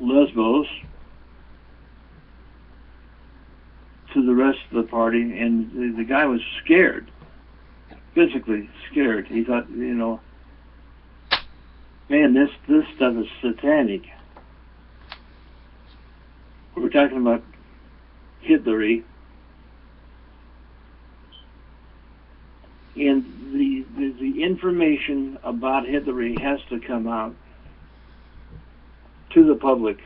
Lesbos to the rest of the party, and the guy was scared, physically scared. He thought, you know, man, this stuff is satanic. We're talking about Hitlery, and the information about Hitlery has to come out to the public.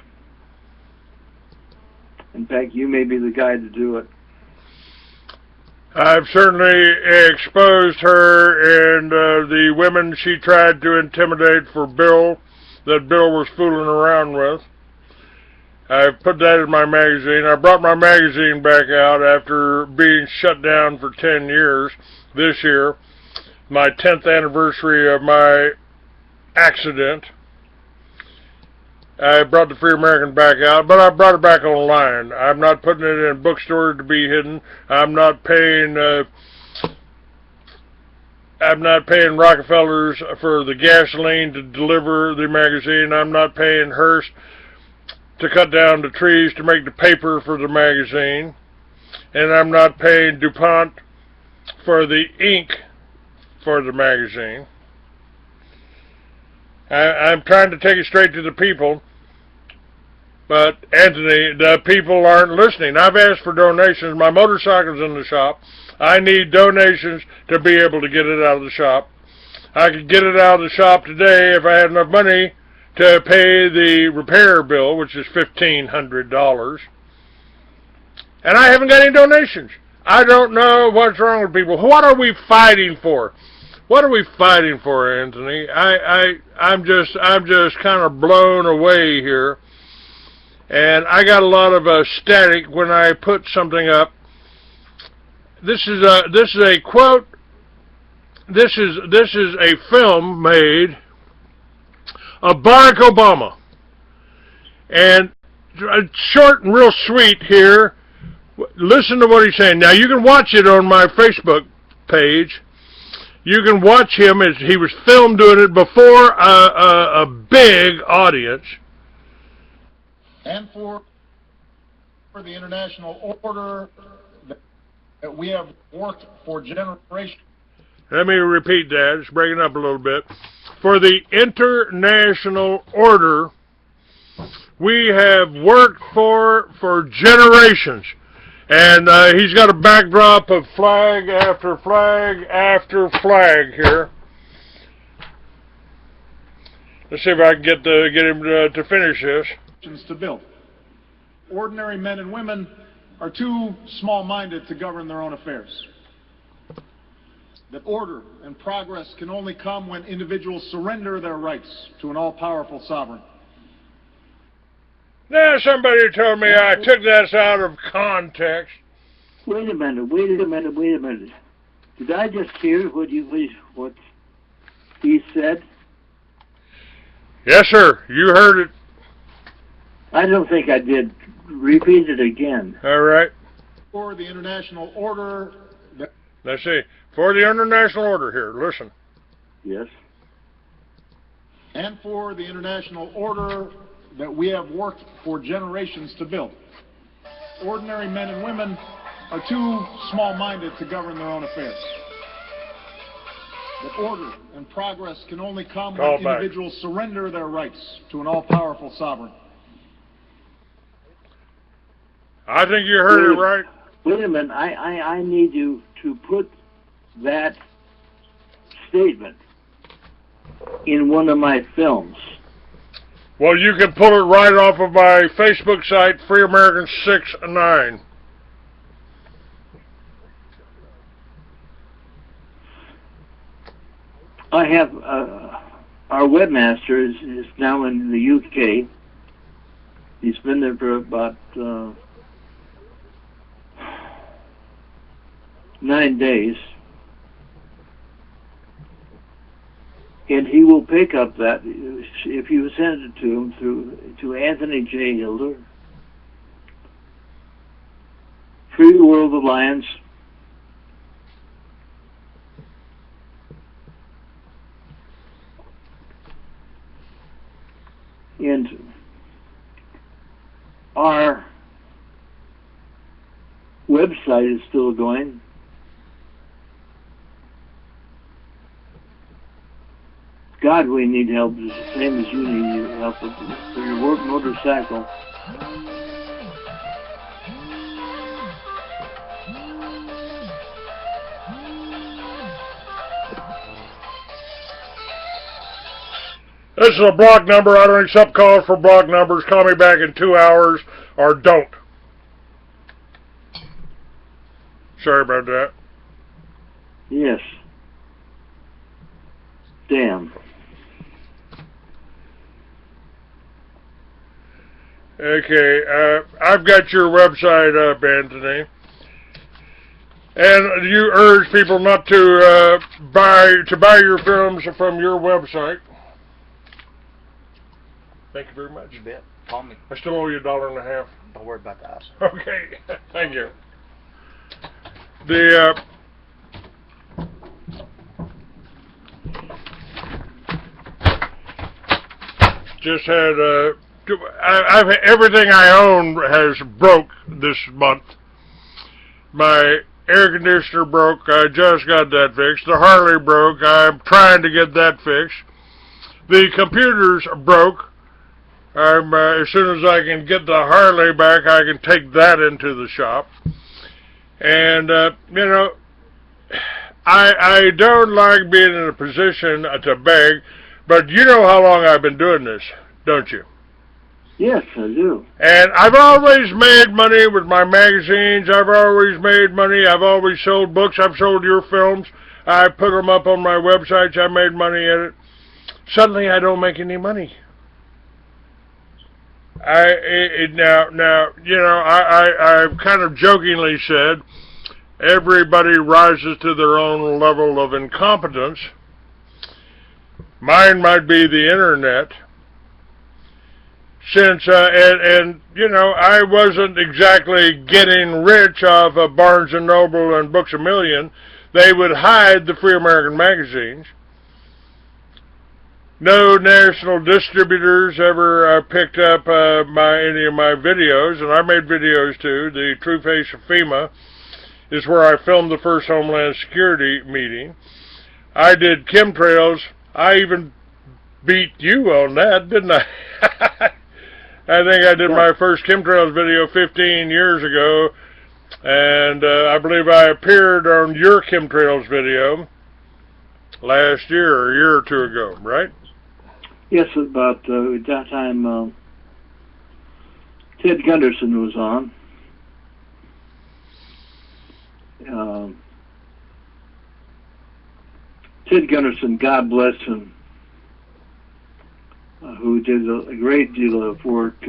In fact, you may be the guy to do it. I've certainly exposed her and the women she tried to intimidate for Bill, that Bill was fooling around with. I've put that in my magazine. I brought my magazine back out after being shut down for 10 years this year, my 10th anniversary of my accident. I brought the Free American back out, but I brought it back online. I'm not putting it in bookstores to be hidden. I'm not paying Rockefellers for the gasoline to deliver the magazine. I'm not paying Hearst to cut down the trees to make the paper for the magazine. And I'm not paying DuPont for the ink for the magazine. I'm trying to take it straight to the people. But, Anthony, the people aren't listening. I've asked for donations. My motorcycle's in the shop. I need donations to be able to get it out of the shop. I could get it out of the shop today if I had enough money to pay the repair bill, which is $1,500. And I haven't got any donations. I don't know what's wrong with people. What are we fighting for? What are we fighting for, Anthony? I'm just kind of blown away here. And I got a lot of static when I put something up. This is a quote. This is a film made of Barack Obama, and short and real sweet here. Listen to what he's saying. Now you can watch it on my Facebook page. You can watch him as he was filmed doing it before a big audience. And for the international order that we have worked for generations. Let me repeat that. Just bring it up a little bit. For the international order we have worked for generations. And he's got a backdrop of flag after flag after flag here. Let's see if I can get him to finish this. To build. Ordinary men and women are too small-minded to govern their own affairs. That order and progress can only come when individuals surrender their rights to an all-powerful sovereign. Now somebody told me I took this out of context. Wait a minute. Did I just hear what he said? Yes, sir. You heard it. I don't think I did. Repeat it again. All right. For the international order. Let's see. For the international order here. Listen. Yes. And for the international order that we have worked for generations to build. Ordinary men and women are too small-minded to govern their own affairs. That order and progress can only come when individuals surrender their rights to an all-powerful sovereign. I think you heard it right. Wait a minute. I need you to put that statement in one of my films. Well, you can pull it right off of my Facebook site, Free American 69. I have our webmaster is now in the UK. He's been there for about 9 days, and he will pick up that if you send it to him to Anthony J.Hilder, Free World Alliance. And our website is still going. God, we need help, just the same as you need help for your work motorcycle. This is a block number. I don't accept calls for block numbers. Call me back in 2 hours or don't. Sorry about that. Yes. Damn. Okay, I've got your website up, Anthony. And you urge people not to buy your films from your website. Thank you very much. You bet. Call me. I still owe you $1.50. Don't worry about that. Okay, thank you. The just had I've everything I own has broke this month. My air conditioner broke. I just got that fixed. The Harley broke. I'm trying to get that fixed. The computers broke. As soon as I can get the Harley back, I can take that into the shop. And, you know, I don't like being in a position to beg, but you know how long I've been doing this, don't you? Yes, I do. And I've always made money with my magazines. I've always made money. I've always sold books. I've sold your films. I put them up on my websites. I made money at it. Suddenly, I don't make any money. Now, you know, I've kind of jokingly said, everybody rises to their own level of incompetence. Mine might be the internet. Since, and you know, I wasn't exactly getting rich off of Barnes & Noble and Books A Million. They would hide the Free American magazines. No national distributors ever picked up any of my videos, and I made videos too. The True Face of FEMA is where I filmed the first Homeland Security meeting. I did Chemtrails. I even beat you on that, didn't I? I think I did my first Chemtrails video 15 years ago, and I believe I appeared on your Chemtrails video last year or a year or two ago, right? Yes, about at that time, Ted Gunderson was on. Ted Gunderson, God bless him, who did a great deal of work,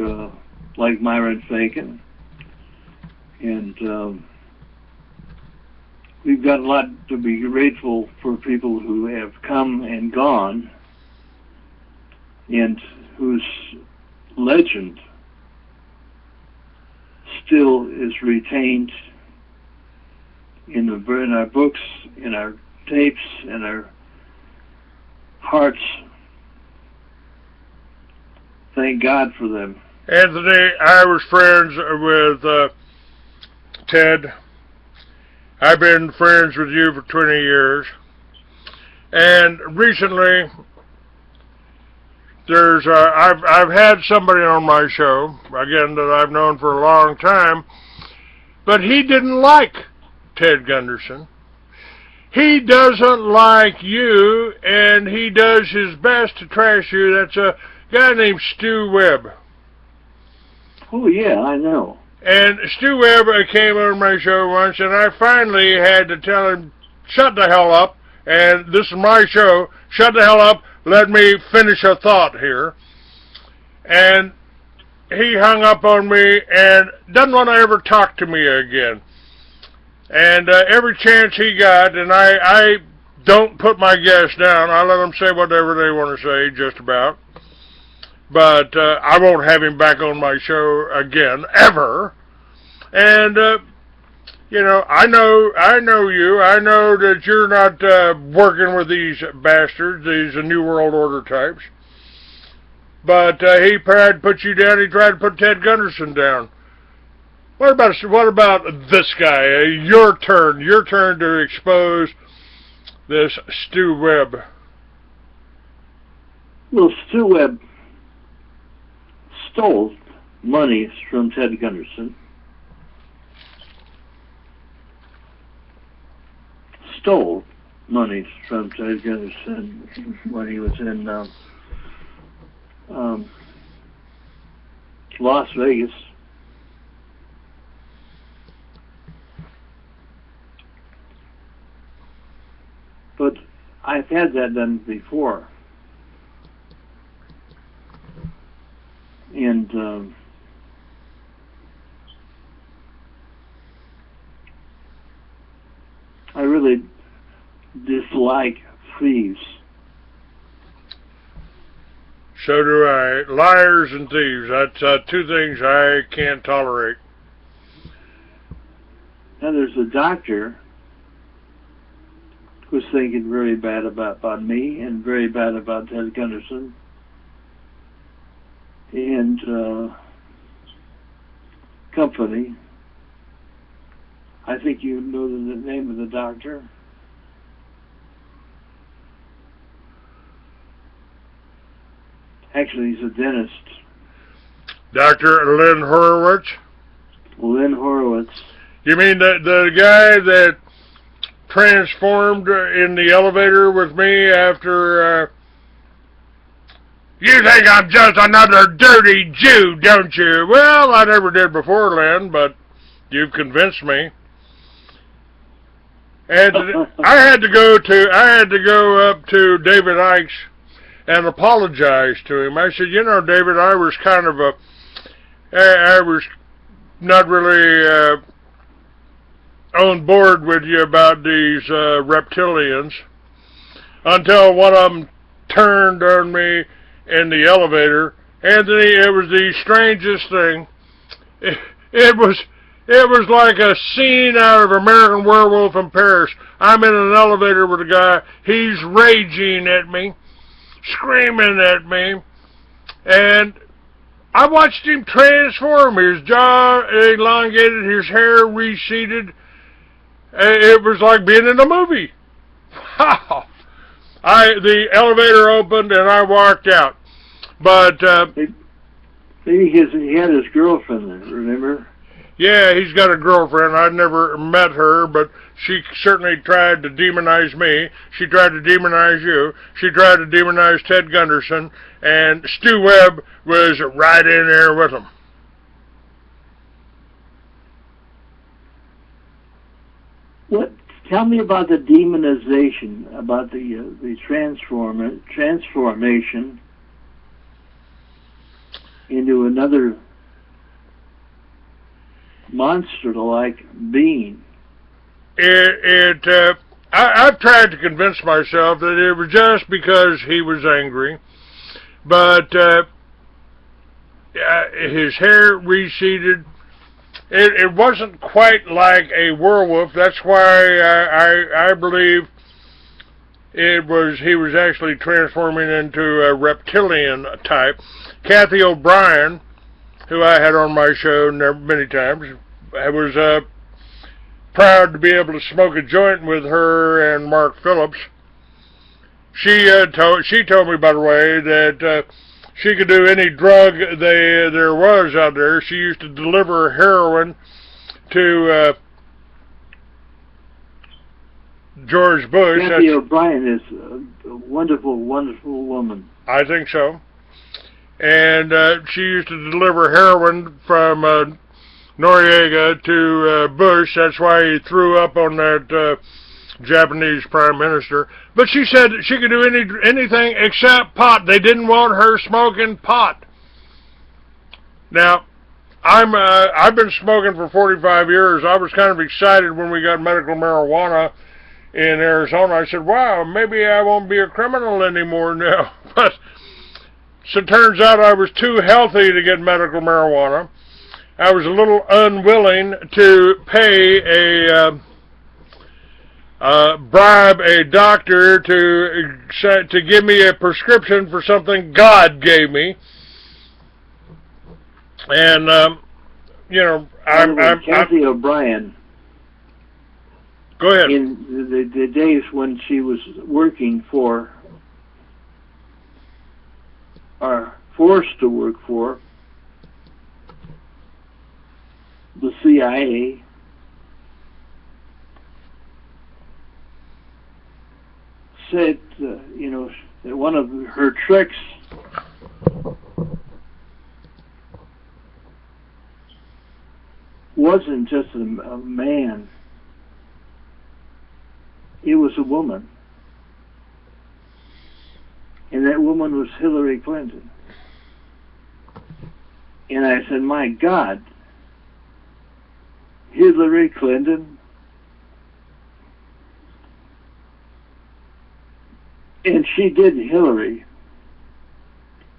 like Myron Fagan. And we've got a lot to be grateful for people who have come and gone, and whose legend still is retained in our books, in our tapes, in our hearts. Thank God for them. Anthony, I was friends with Ted. I've been friends with you for 20 years. And recently, I've had somebody on my show, again, that I've known for a long time, but he didn't like Ted Gunderson. He doesn't like you, and he does his best to trash you. That's a guy named Stu Webb. Oh, yeah, I know. And Stu Webb came on my show once, and I finally had to tell him, shut the hell up, and this is my show, shut the hell up, let me finish a thought here. And he hung up on me and doesn't want to ever talk to me again. And every chance he got, and I don't put my guests down, I let them say whatever they want to say, just about. But I won't have him back on my show again, ever. And, you know, I know you. I know that you're not working with these bastards, these New World Order types. But he tried to put you down. He tried to put Ted Gunderson down. What about this guy? Your turn to expose this Stu Webb. Well, Stu Webb stole money from Ted Gunderson. Stole money from Ted Gunderson when he was in Las Vegas. But I've had that done before. And I really dislike thieves. So do I. Liars and thieves. That's two things I can't tolerate. Now there's a doctor who's thinking very bad about me and very bad about Ted Gunderson. And company. I think you know the name of the doctor. Actually, he's a dentist. Dr. Lynn Horowitz? Lynn Horowitz. You mean the guy that transformed in the elevator with me after... You think I'm just another dirty Jew, don't you? Well, I never did before, Lynn, but you've convinced me. And I had to go up to David Icke and apologize to him. I said, you know, David, I was not really on board with you about these reptilians until one of them turned on me in the elevator. Anthony, it was the strangest thing. It was like a scene out of American Werewolf in Paris. I'm in an elevator with a guy. He's raging at me, screaming at me, and I watched him transform. His jaw elongated, his hair receded. It was like being in a movie. Wow. The elevator opened and I walked out. But maybe he had his girlfriend there, remember? Yeah, he's got a girlfriend. I've never met her, but she certainly tried to demonize me. She tried to demonize you. She tried to demonize Ted Gunderson, and Stu Webb was right in there with him. What? Tell me about the demonization, about the transformation into another monster-like being. I've tried to convince myself that it was just because he was angry, but his hair receded. It wasn't quite like a werewolf. That's why I believe he was actually transforming into a reptilian type. Kathy O'Brien, who I had on my show many times, I was proud to be able to smoke a joint with her and Mark Phillips. She told me, by the way, that she could do any drug there was out there. She used to deliver heroin to George Bush. Kathy O'Brien is a wonderful, wonderful woman. I think so. And she used to deliver heroin from Noriega to Bush. That's why he threw up on that Japanese prime minister. But she said she could do anything except pot. They didn't want her smoking pot. Now, I've been smoking for 45 years. I was kind of excited when we got medical marijuana in Arizona. I said, wow, maybe I won't be a criminal anymore now. But so it turns out I was too healthy to get medical marijuana. I was a little unwilling to pay bribe a doctor to give me a prescription for something God gave me. And you know, Kathy O'Brien. Go ahead. In the days when she was working for, or forced to work for, the CIA, said, you know, that one of her tricks wasn't just a man. It was a woman. And that woman was Hillary Clinton. And I said, my God, Hillary Clinton? And she did Hillary.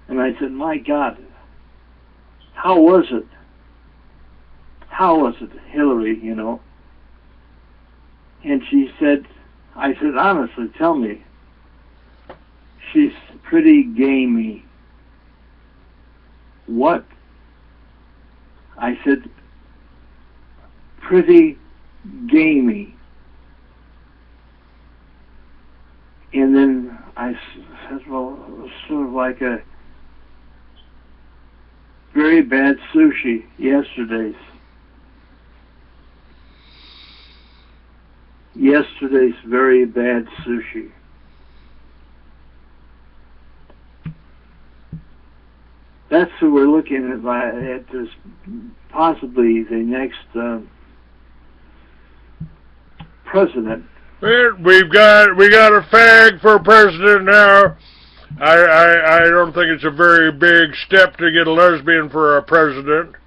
And I said, my God, how was it? How was it, Hillary, you know? And she said, I said, honestly, tell me. She's pretty gamey. What? I said, pretty gamey. And then I said, well, it was sort of like a very bad sushi, yesterday's. Yesterday's very bad sushi. That's who we're looking at as possibly the next president. We got a fag for president now. I don't think it's a very big step to get a lesbian for a president.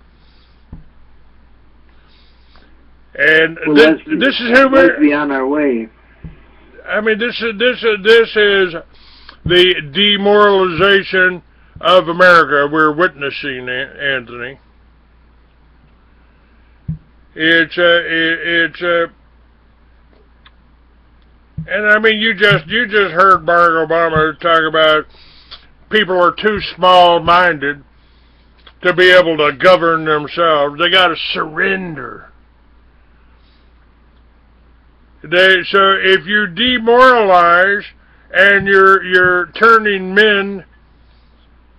And well, this is who we're be on our way. I mean, this is the demoralization of America we're witnessing, Anthony. It's and I mean, you just heard Barack Obama talk about people are too small-minded to be able to govern themselves. They got to surrender. So if you demoralize and you're turning men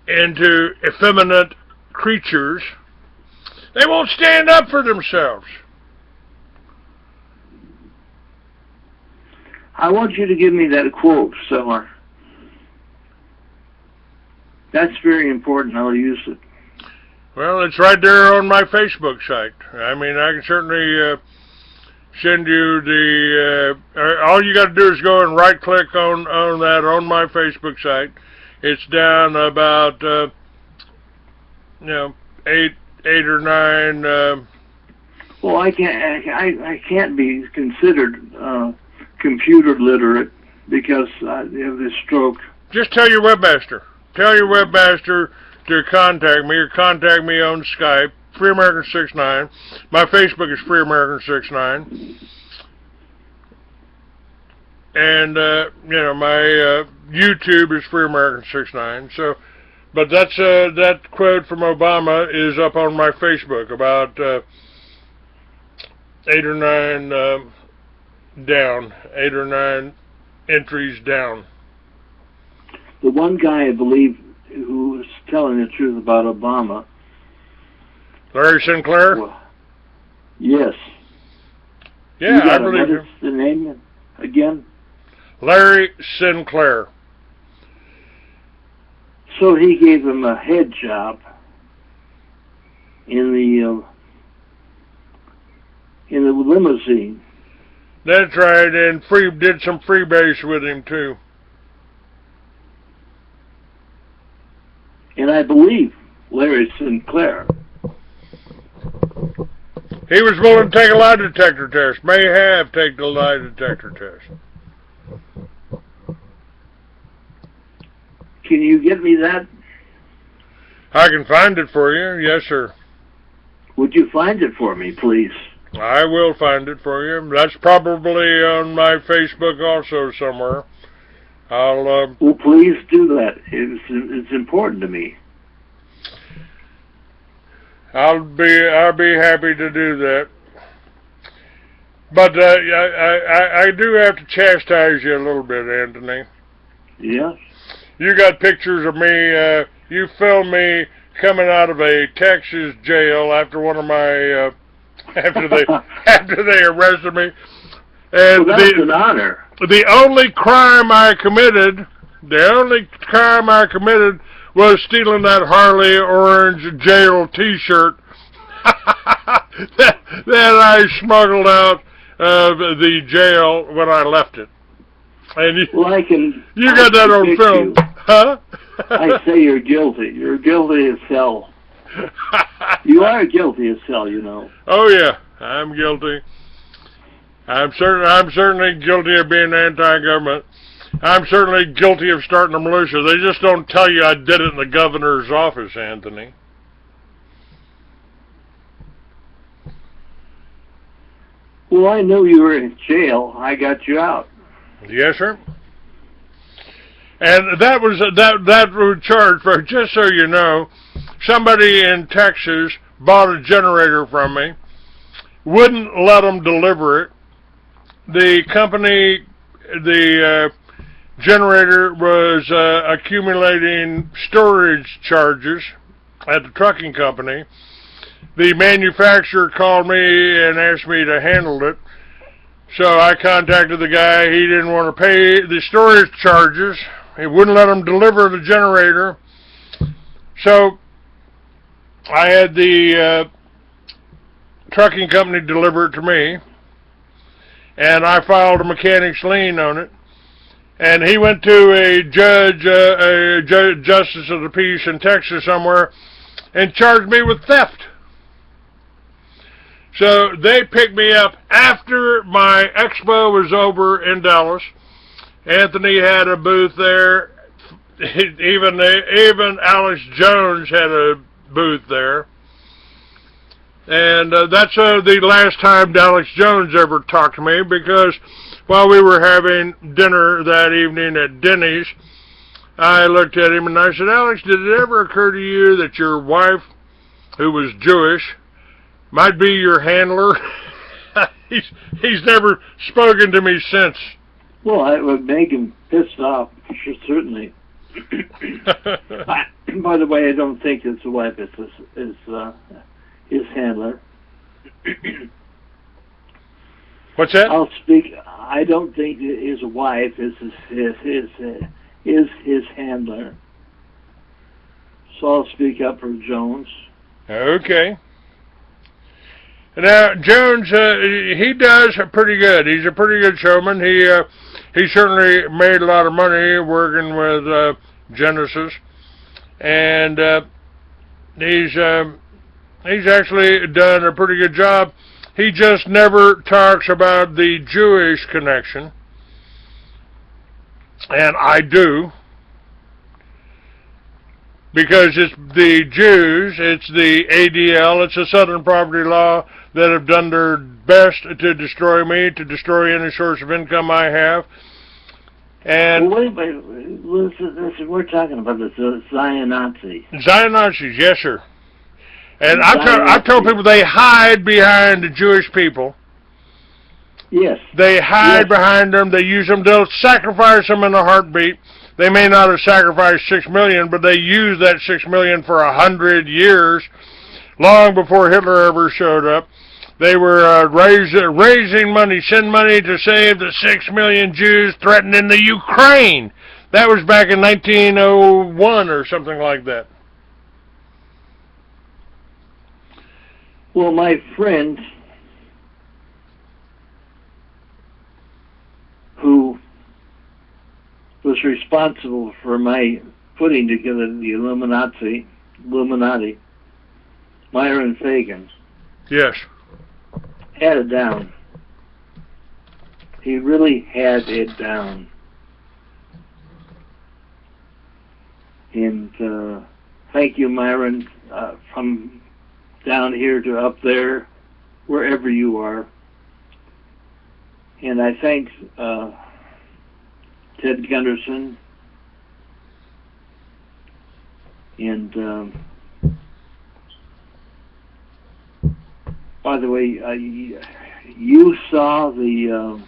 into effeminate creatures, they won't stand up for themselves. I want you to give me that quote, Summer. That's very important. I'll use it. Well, it's right there on my Facebook site. I mean, I can certainly send you the... all you got to do is go and right-click on that on my Facebook site. It's down about, you know, eight or nine... well, I can't be considered computer literate because I have this stroke. Just tell your webmaster. Tell your webmaster to contact me or contact me on Skype, Free American 69. My Facebook is Free American 69. And, you know, my YouTube is Free American 69. So, but that's, that quote from Obama is up on my Facebook, about 8 or 9 down, 8 or 9 entries down. The one guy, I believe, who was telling the truth about Obama. Larry Sinclair? Well, yes. Yeah, I believe him. What's the name again? Larry Sinclair. So he gave him a head job in the limousine. That's right, and did some freebase with him too. And I believe Larry Sinclair. He was willing to take a lie detector test. May have taken a lie detector test. Can you get me that? I can find it for you. Yes, sir. Would you find it for me, please? I will find it for you. That's probably on my Facebook also somewhere. I'll... Well, please do that. It's important to me. I'll be happy to do that. But I do have to chastise you a little bit, Anthony. Yes. You got pictures of me. You filmed me coming out of a Texas jail after one of my after they arrested me. And well, that's an honor. The only crime I committed was stealing that Harley orange jail T-shirt that I smuggled out of the jail when I left it. And you got that on film, huh? I say you're guilty. You're guilty as hell. You are guilty as hell, you know. Oh yeah, I'm guilty. I'm certainly guilty of being anti-government. I'm certainly guilty of starting a militia. They just don't tell you I did it in the governor's office, Anthony. Well, I knew you were in jail. I got you out. Yes, sir. And that was charged for, just so you know, somebody in Texas bought a generator from me, wouldn't let them deliver it. The company, the generator was accumulating storage charges at the trucking company. The manufacturer called me and asked me to handle it. So I contacted the guy. He didn't want to pay the storage charges. He wouldn't let him deliver the generator. So I had the trucking company deliver it to me. And I filed a mechanic's lien on it. And he went to a justice of the peace in Texas somewhere and charged me with theft. So they picked me up after my expo was over in Dallas. Anthony had a booth there. Even Alex Jones had a booth there. And that's the last time Alex Jones ever talked to me, because while we were having dinner that evening at Denny's, I looked at him and I said, Alex, did it ever occur to you that your wife, who was Jewish, might be your handler? He's never spoken to me since. Well, it would make him pissed off, sure, certainly. By the way, I don't think his wife is his handler. What's that? I'll speak. I don't think his wife is his handler. So I'll speak up for Jones. Okay. Now Jones, he does pretty good. He's a pretty good showman. He certainly made a lot of money working with Genesis, and he's actually done a pretty good job. He just never talks about the Jewish connection, and I do, because it's the Jews, it's the ADL, it's the Southern Poverty Law that have done their best to destroy me, to destroy any source of income I have. And well, wait, listen, we're talking about the Zion-Nazis. Zion-Nazis, yes, sir. And I've told people they hide behind the Jewish people. Yes. They hide behind them. They use them. They'll sacrifice them in a heartbeat. They may not have sacrificed 6 million, but they used that 6 million for 100 years, long before Hitler ever showed up. They were raising money, send money to save the 6 million Jews threatening the Ukraine. That was back in 1901 or something like that. Well, my friend, who was responsible for my putting together the Illuminati, Myron Fagan. Yes. Had it down. He really had it down. And thank you, Myron, from down here to up there, wherever you are. And I thank Ted Gunderson and By the way, you saw the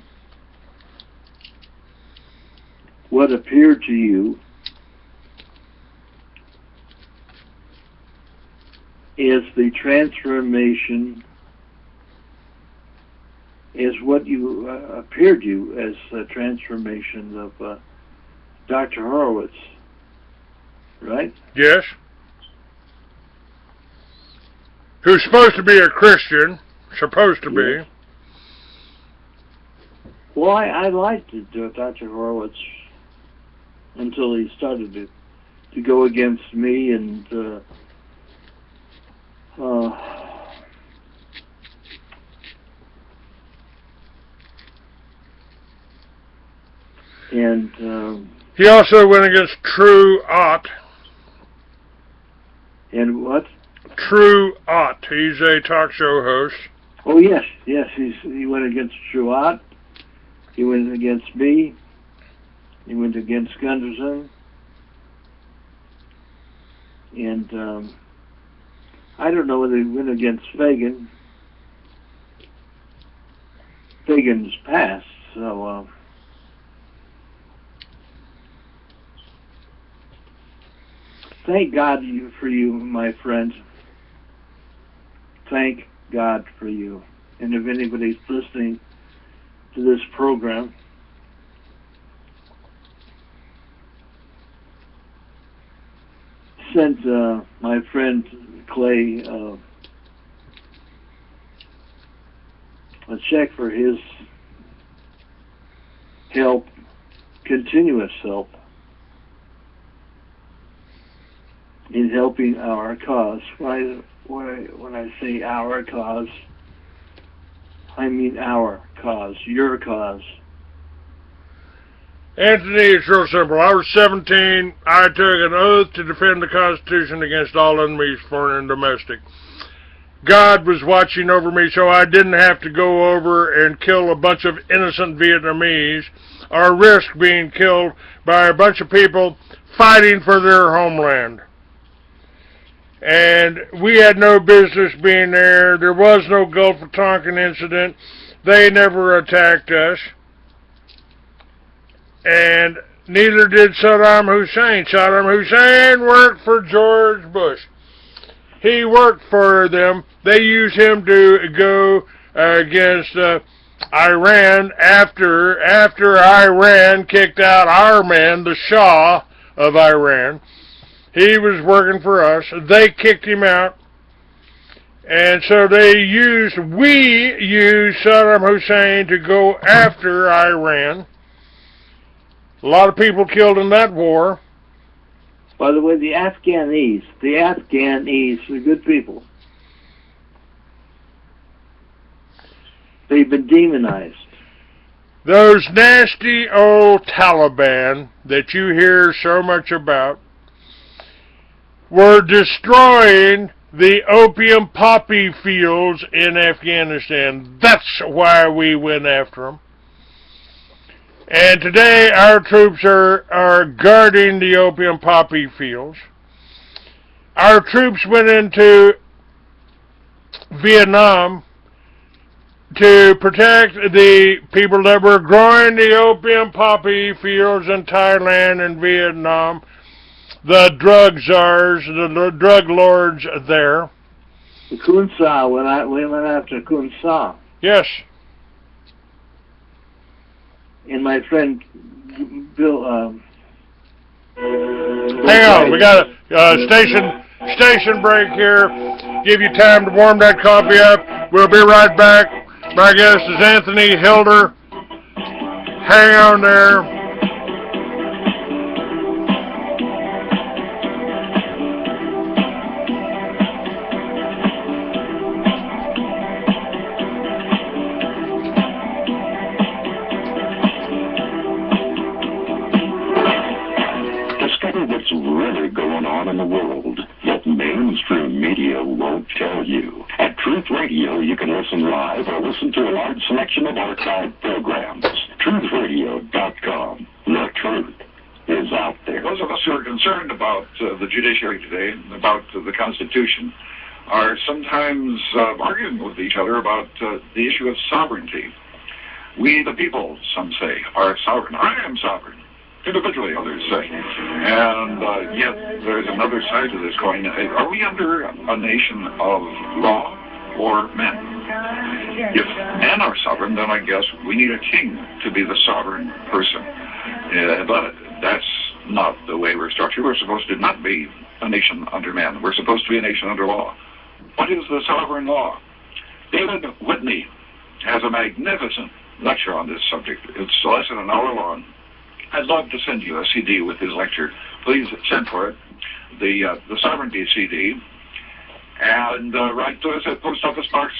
what appeared to you is the transformation, is what you appeared to you as a transformation of Dr. Horowitz, right? Yes. Who's supposed to be a Christian, supposed to be. Well, I liked Dr. Horowitz until he started to go against me and he also went against True Ott. And what? True Ott. He's a talk show host. Oh yes, he went against True Ott. He went against me. He went against Gunderson. And I don't know whether he went against Fagan. Fagan's passed, so thank God for you, my friend. Thank God for you. And if anybody's listening to this program, sent my friend Clay a check for his help, continuous help, in helping our cause. When I say our cause, I mean our cause, your cause. Anthony, it's real simple. I was 17. I took an oath to defend the Constitution against all enemies, foreign and domestic. God was watching over me, so I didn't have to go over and kill a bunch of innocent Vietnamese or risk being killed by a bunch of people fighting for their homeland. And we had no business being there. There was no Gulf of Tonkin incident. They never attacked us. And neither did Saddam Hussein. Saddam Hussein worked for George Bush. He worked for them. They used him to go against Iran after Iran kicked out our man, the Shah of Iran. He was working for us. They kicked him out. And so we used Saddam Hussein to go after Iran. A lot of people killed in that war. By the way, the Afghanese are good people. They've been demonized. Those nasty old Taliban that you hear so much about were destroying the opium poppy fields in Afghanistan. That's why we went after them. And today our troops are guarding the opium poppy fields. Our troops went into Vietnam to protect the people that were growing the opium poppy fields in Thailand and Vietnam, the drug czars, the drug lords there. The Kun Sa, we went after Kun Sa. Yes. And my friend Bill. Hang on, we got a station break here. Give you time to warm that coffee up. We'll be right back. My guest is Anthony Hilder. Hang on there. In the world that mainstream media won't tell you. At Truth Radio, you can listen live or listen to a large selection of archived programs. TruthRadio.com. The truth is out there. Those of us who are concerned about the judiciary today, about the Constitution, are sometimes arguing with each other about the issue of sovereignty. We, the people, some say, are sovereign. I am sovereign. Individually, others say. And yet, there's another side to this coin. Are we under a nation of law or men? If men are sovereign, then I guess we need a king to be the sovereign person. But that's not the way we're structured. We're supposed to not be a nation under men. We're supposed to be a nation under law. What is the sovereign law? David Whitney has a magnificent lecture on this subject. It's less than an hour long. I'd love to send you a CD with his lecture. Please send for it, the Sovereignty CD, and write to us at Post Office Box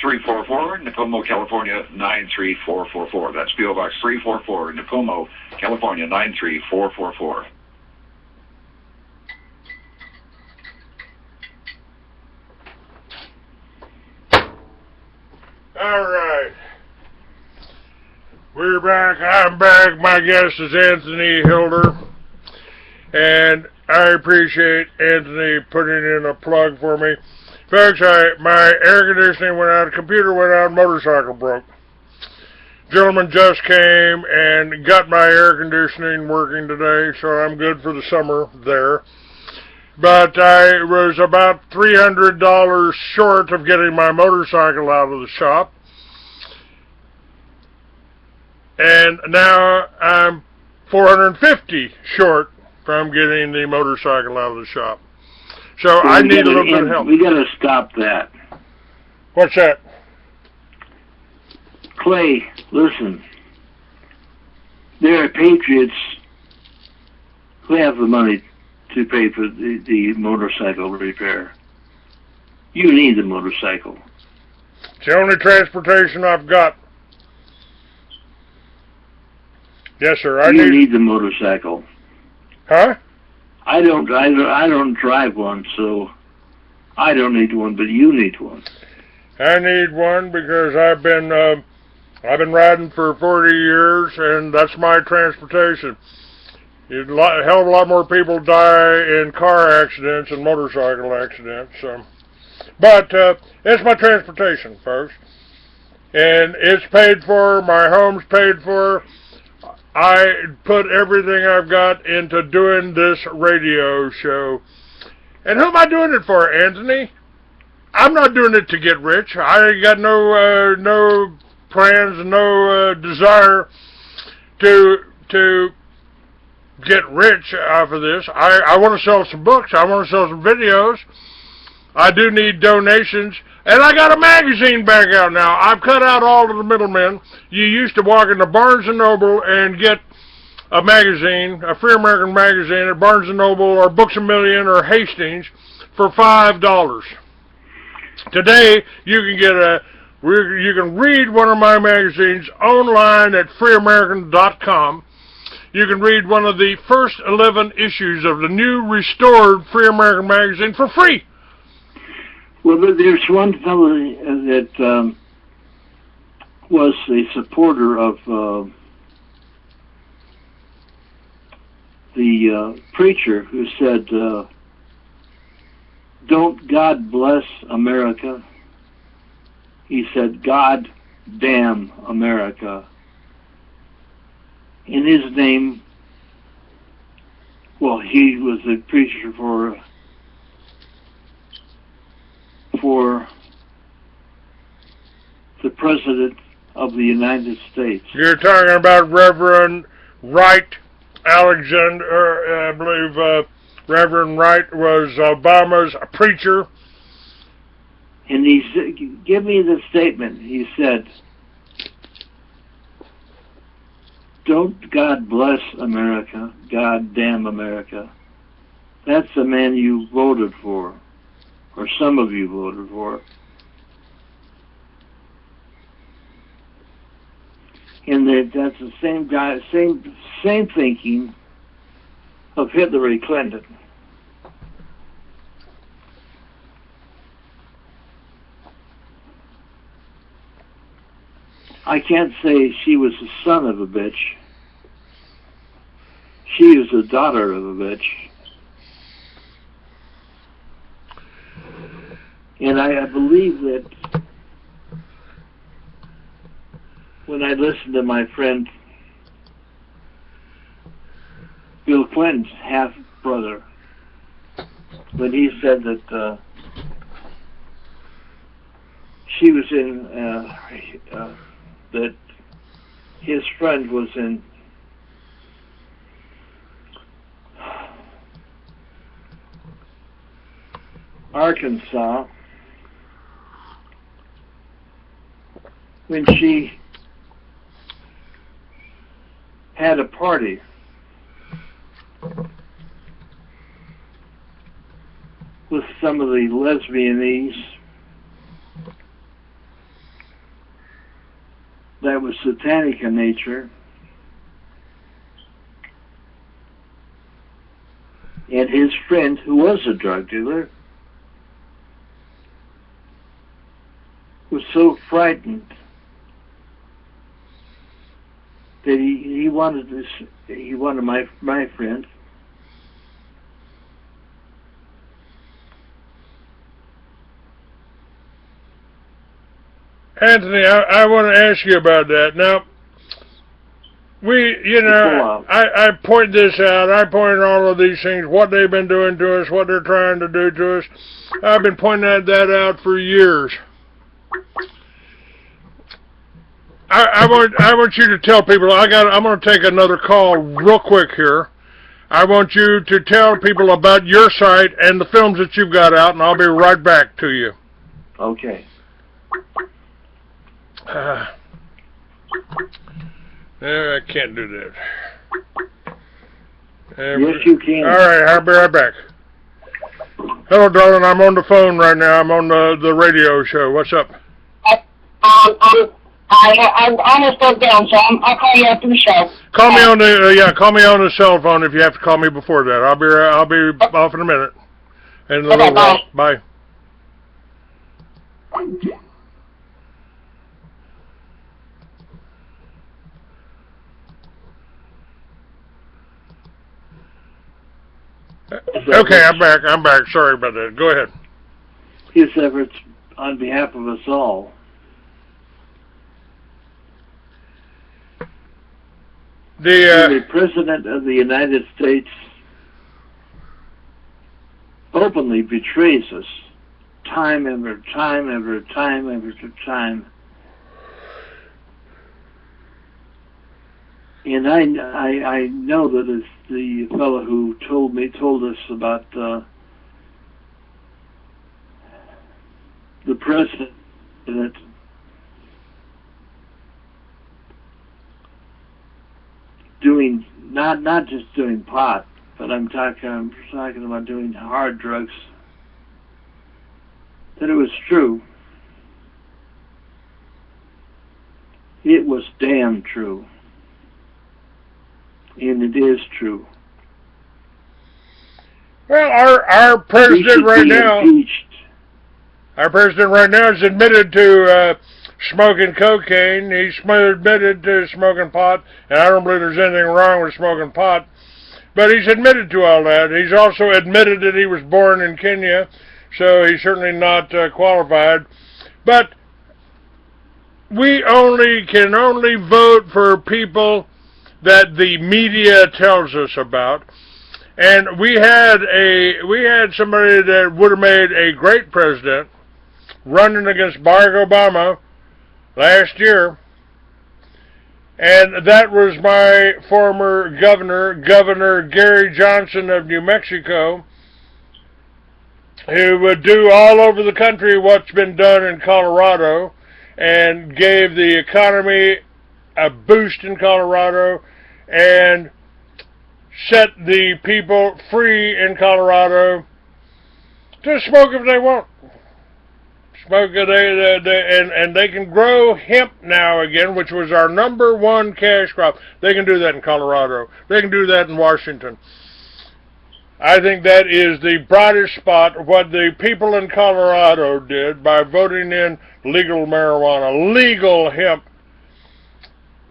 344, Nipomo, California 93444. That's P.O. Box 344, Nipomo, California 93444. All right. We're back. I'm back. My guest is Anthony Hilder. And I appreciate Anthony putting in a plug for me. Folks, my air conditioning went out, computer went out, motorcycle broke. Gentleman just came and got my air conditioning working today, so I'm good for the summer there. But I was about $300 short of getting my motorcycle out of the shop. And now I'm $450 short from getting the motorcycle out of the shop. So I need a little bit of help. We got to stop that. What's that? Clay, listen. There are patriots who have the money to pay for the motorcycle repair. You need the motorcycle. It's the only transportation I've got. Yes, sir. I need the motorcycle. Huh? I don't drive one, so I don't need one, but you need one. I need one because I've been riding for 40 years, and that's my transportation. A hell of a lot more people die in car accidents and motorcycle accidents. But it's my transportation, folks. And it's paid for. My home's paid for. I put everything I've got into doing this radio show. And who am I doing it for, Anthony? I'm not doing it to get rich. I got no plans, no desire to get rich off of this. I want to sell some books. I want to sell some videos. I do need donations. And I got a magazine back out now. I've cut out all of the middlemen. You used to walk into Barnes & Noble and get a magazine, a Free American magazine at Barnes & Noble or Books A Million or Hastings for $5. Today, you can read one of my magazines online at freeamerican.com. You can read one of the first 11 issues of the new restored Free American magazine for free. Well, there's one fellow that was a supporter of the preacher who said, "Don't God bless America?" He said, "God damn America." In his name, well, he was a preacher for the President of the United States. You're talking about Reverend Wright Alexander, I believe Reverend Wright was Obama's preacher. And he said, give me the statement. He said, "Don't God bless America, God damn America." That's the man you voted for, or some of you voted for. And that's the same guy, same thinking of Hillary Clinton. I can't say she was the son of a bitch. She was the daughter of a bitch. And I believe that when I listened to my friend Bill Clinton's half-brother, when he said that she was in, that his friend was in Arkansas when she had a party with some of the lesbianese that was satanic in nature, and his friend, who was a drug dealer, was so frightened that he wanted this. He wanted my friend Anthony, I want to ask you about that. Now, I point this out. I point all of these things, what they've been doing to us, what they're trying to do to us. I've been pointing that out for years. I want you to tell people. I'm going to take another call real quick here. I want you to tell people about your site and the films that you've got out, and I'll be right back to you. Okay. I can't do that. Yes, you can. All right, I'll be right back. Hello, darling. I'm on the phone right now. I'm on the radio show. What's up? I'm almost broke down, so I'll call you after the show. Call me on the call me on the cell phone if you have to call me before that. I'll be off in a minute. And Okay, bye. Bye. Okay, I'm back. Sorry about that. Go ahead. His efforts on behalf of us all. The President of the United States openly betrays us time after time after time after time. And I know that it's the fellow who told us about the president doing not just doing pot, but I'm talking about doing hard drugs. That it was true. It was damn true. And it is true. Well, our president right now, impeached. Our president right now is admitted to smoking cocaine. He's admitted to smoking pot, and I don't believe there's anything wrong with smoking pot. But he's admitted to all that. He's also admitted that he was born in Kenya, so he's certainly not qualified. But we can only vote for people that the media tells us about. And we had somebody that would have made a great president running against Barack Obama last year, and that was my former Governor Gary Johnson of New Mexico, who would do all over the country what's been done in Colorado and gave the economy a boost in Colorado and set the people free in Colorado to smoke if they want. Smoke, and they can grow hemp now again, which was our #1 cash crop. They can do that in Colorado. They can do that in Washington. I think that is the brightest spot. What the people in Colorado did by voting in legal marijuana, legal hemp,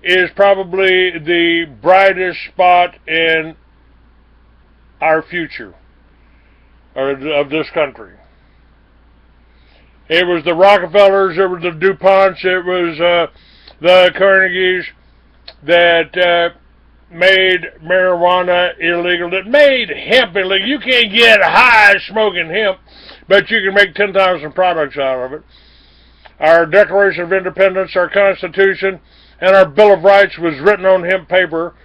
is probably the brightest spot in our future of this country. It was the Rockefellers, it was the DuPonts, it was the Carnegies that made marijuana illegal, that made hemp illegal. You can't get high smoking hemp, but you can make 10,000 products out of it. Our Declaration of Independence, our Constitution, and our Bill of Rights was written on hemp paper.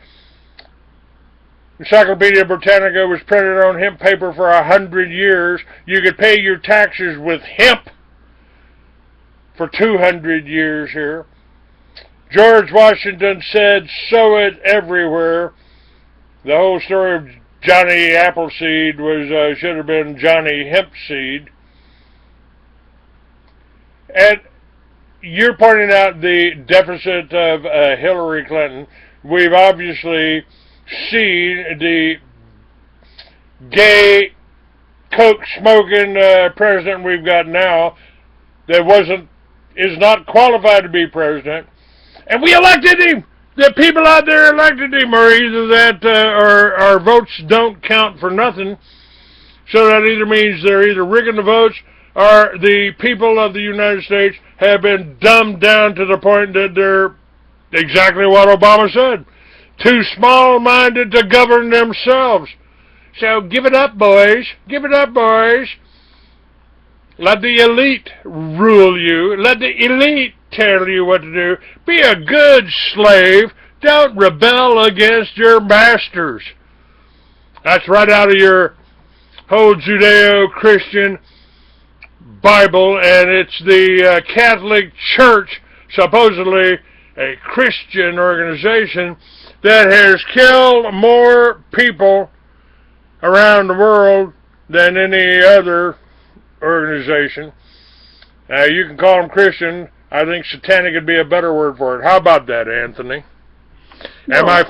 Encyclopedia Britannica was printed on hemp paper for 100 years. You could pay your taxes with hemp for 200 years here. George Washington said, sow it everywhere. The whole story of Johnny Appleseed was should have been Johnny Hempseed. And you're pointing out the deficit of Hillary Clinton. We've obviously seen the gay, coke-smoking president we've got now that is not qualified to be president. And we elected him. The people out there elected him, or either that or our votes don't count for nothing. So that either means they're either rigging the votes or the people of the United States have been dumbed down to the point that they're exactly what Obama said. Too small-minded to govern themselves. So give it up, boys. Give it up, boys. Let the elite rule you. Let the elite tell you what to do. Be a good slave. Don't rebel against your masters. That's right out of your whole Judeo-Christian Bible, and it's the Catholic Church, supposedly a Christian organization, that has killed more people around the world than any other organization. You can call them Christian. I think satanic would be a better word for it. How about that, Anthony? No, How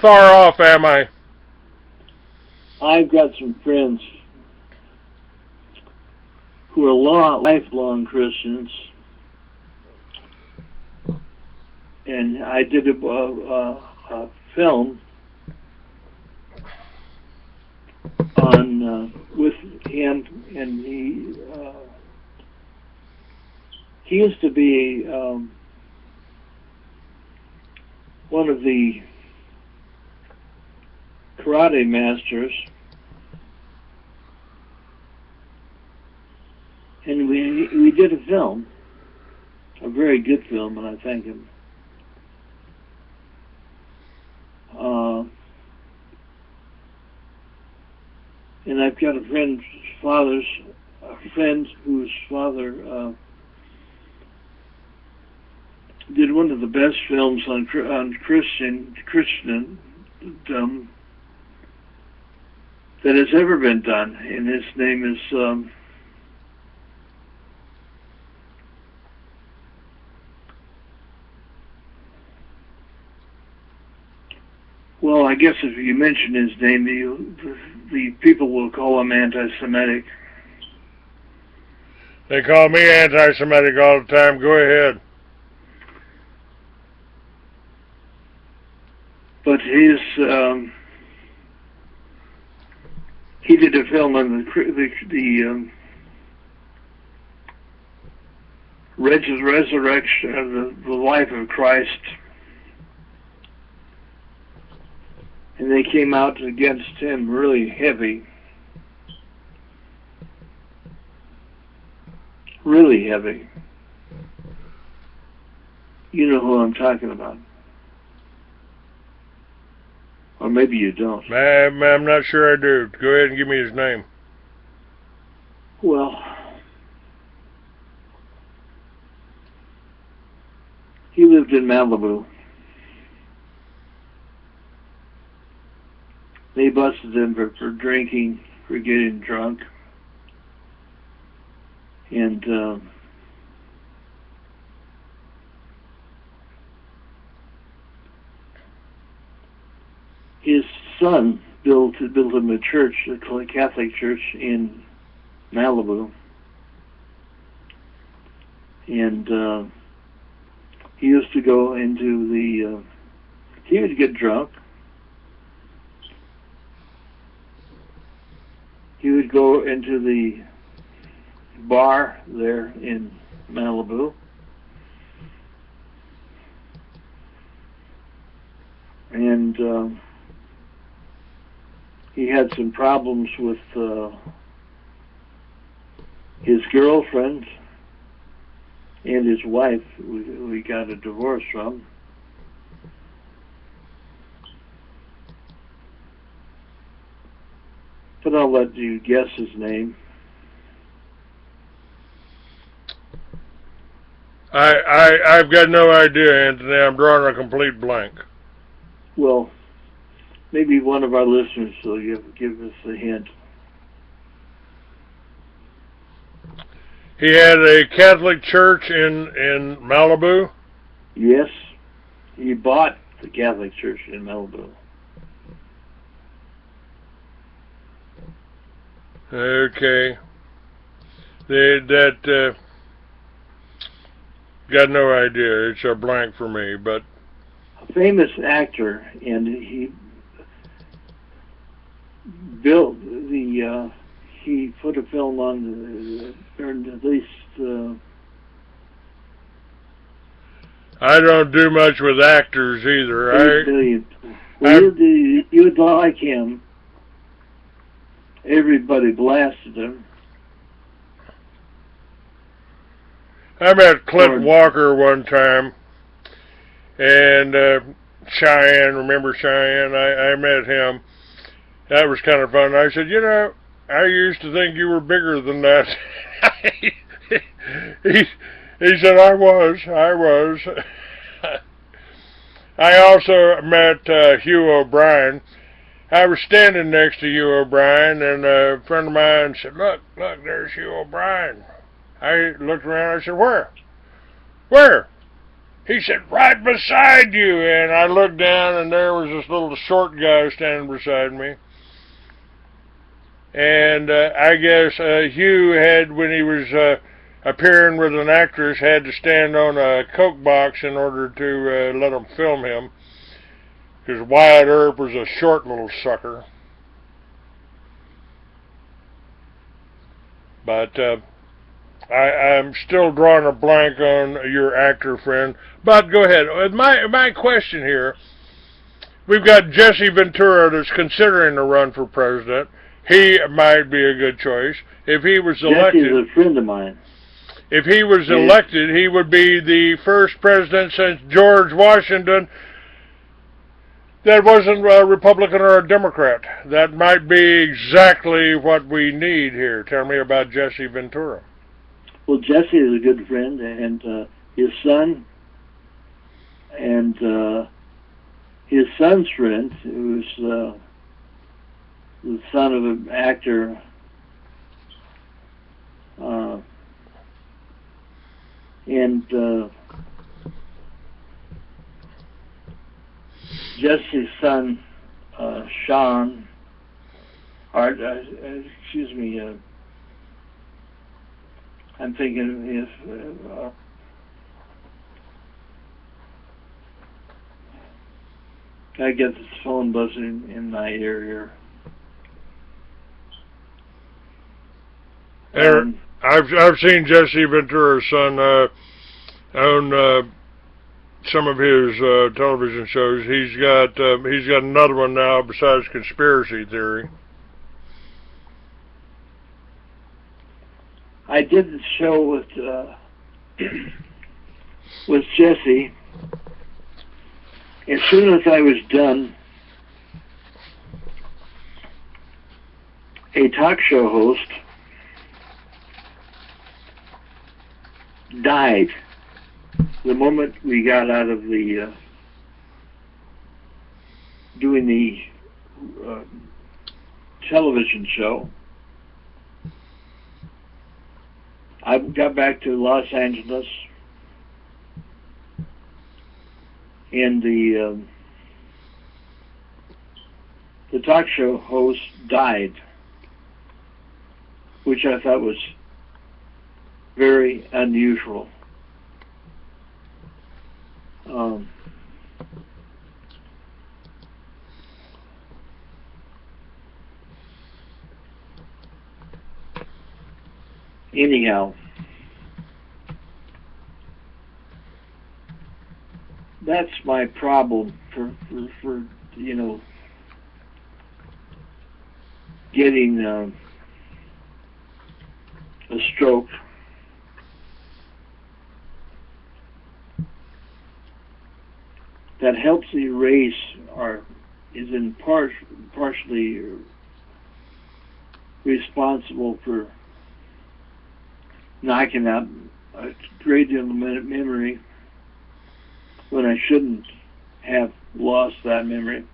far off am I? I've got some friends who are lifelong Christians, and I did a film on with him, and he used to be one of the karate masters, and we did a film, a very good film, and I thank him. And I've got a friend whose father did one of the best films on Christendom that has ever been done, and his name is well, I guess if you mention his name, the people will call him anti-Semitic. They call me anti-Semitic all the time. Go ahead. But he did a film on the resurrection of the life of Christ, and they came out against him really heavy. Really heavy. You know who I'm talking about. Or maybe you don't. I'm not sure I do. Go ahead and give me his name. Well, he lived in Malibu. They busted him for drinking, for getting drunk. And his son built him a church, a Catholic church in Malibu. And he used to go into he would get drunk. He would go into the bar there in Malibu. And he had some problems with his girlfriend and his wife. We got a divorce from. But I'll let you guess his name. I've got no idea, Anthony. I'm drawing a complete blank. Well, maybe one of our listeners will give us a hint. He had a Catholic church in Malibu? Yes, he bought the Catholic church in Malibu. Okay. Got no idea. It's a blank for me, but... A famous actor, and he built the... he put a film on, earned at least... I don't do much with actors either. $8 million. Well, you'd like him. Everybody blasted him. I met Clint Walker one time, and Cheyenne, remember Cheyenne? I met him. That was kind of fun. I said, you know, I used to think you were bigger than that. he said, I was. I also met Hugh O'Brien. I was standing next to Hugh O'Brien, and a friend of mine said, look, there's Hugh O'Brien. I looked around, I said, where? He said, right beside you. And I looked down, and there was this little short guy standing beside me. And I guess Hugh had, when he was appearing with an actress, had to stand on a Coke box in order to let them film him. Because Wyatt Earp was a short little sucker. But I'm still drawing a blank on your actor friend. But go ahead. My question here, we've got Jesse Ventura that's considering a run for president. He might be a good choice. If he was elected... Jesse's a friend of mine. If he was elected, he would be the first president since George Washington that wasn't a Republican or a Democrat. That might be exactly what we need here. Tell me about Jesse Ventura. Well, Jesse is a good friend, and his son, and his son's friend, who's the son of an actor, and Jesse's son, Sean, I'm thinking if I get this phone buzzing in my ear here. I've seen Jesse Ventura's son on some of his television shows. He's got another one now besides Conspiracy Theory. I did the show with Jesse. As soon as I was done, a talk show host died the moment we got out of the doing the television show. I got back to Los Angeles, and the talk show host died, which I thought was very unusual. anyhow, that's my problem for you know, getting a stroke. That healthy race is in partially responsible for knocking out a great deal of memory when I shouldn't have lost that memory.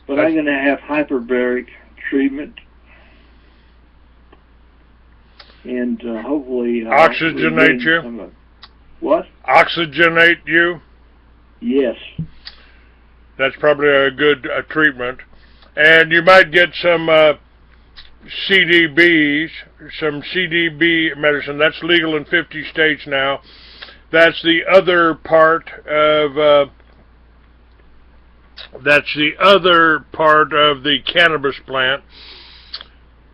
But I'm going to have hyperbaric treatment and hopefully oxygenate you. What? Oxygenate you? Yes. That's probably a good treatment. And you might get some CDBs, some CDB medicine. That's legal in 50 states now. That's the other part of the cannabis plant.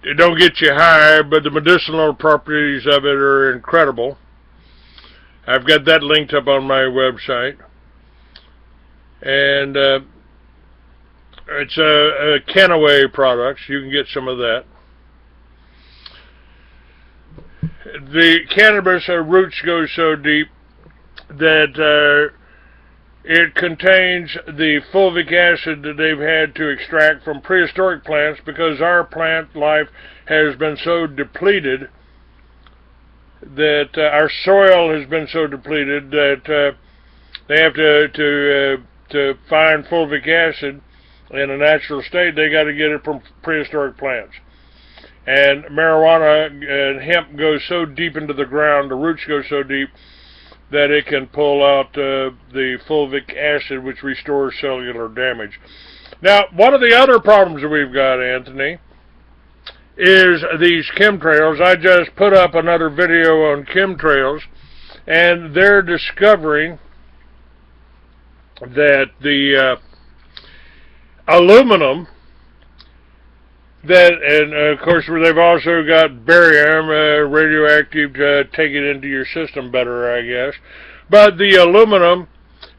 It don't get you high, but the medicinal properties of it are incredible. I've got that linked up on my website. And it's a Canaway products. You can get some of that. The cannabis roots go so deep that it contains the fulvic acid that they've had to extract from prehistoric plants because our plant life has been so depleted that our soil has been so depleted that they have to find fulvic acid in a natural state. They got to get it from prehistoric plants. And marijuana and hemp goes so deep into the ground, the roots go so deep that it can pull out the fulvic acid, which restores cellular damage. Now, one of the other problems that we've got, Anthony, is these chemtrails. I just put up another video on chemtrails, and they're discovering that the aluminum and of course they've also got barium, radioactive, to take it into your system better, I guess. But the aluminum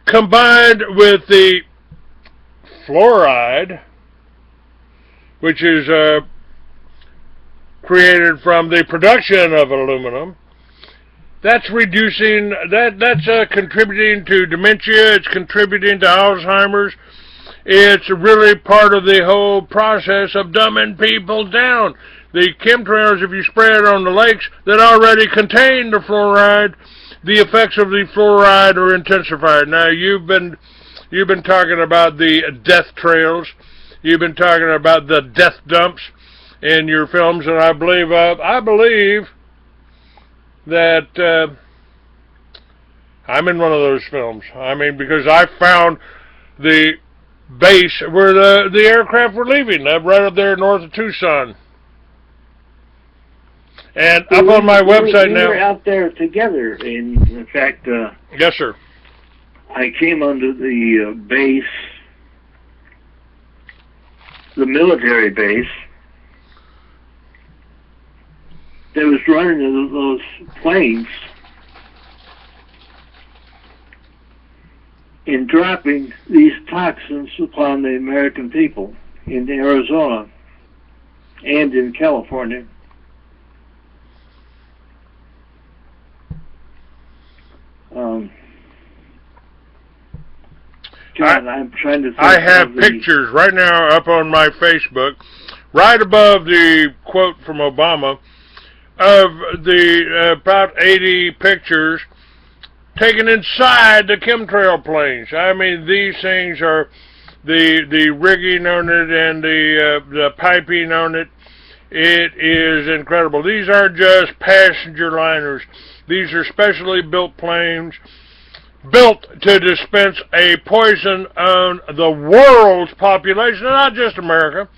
combined with the fluoride, which is created from the production of aluminum, that's reducing, that's contributing to dementia, it's contributing to Alzheimer's. It's really part of the whole process of dumbing people down. The chemtrails, if you spray it on the lakes that already contain the fluoride, the effects of the fluoride are intensified. Now, you've been talking about the death trails. You've been talking about the death dumps in your films, and I believe that I'm in one of those films. I mean, because I found the base where the aircraft were leaving, right up there north of Tucson. And up on my website now. We were out there together, and in fact, yes, sir. I came under the base, the military base, that was running those planes and dropping these toxins upon the American people in Arizona and in California. John, I'm trying to think. I have pictures right now up on my Facebook, right above the quote from Obama, of the about 80 pictures taken inside the chemtrail planes. I mean, these things are the rigging on it and the piping on it. It is incredible. These aren't just passenger liners. These are specially built planes built to dispense a poison on the world's population, not just America.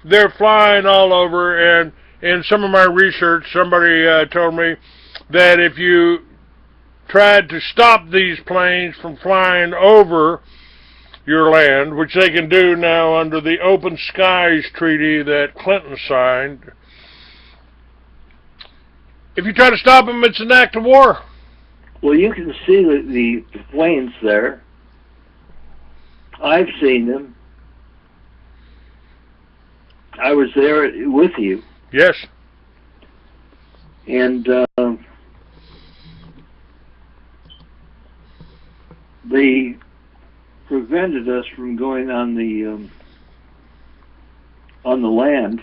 They're flying all over, and in some of my research, somebody told me that if you tried to stop these planes from flying over your land, which they can do now under the Open Skies Treaty that Clinton signed, If you try to stop them, it's an act of war. Well, you can see the planes there. I've seen them. I was there with you. Yes. And they prevented us from going on the land.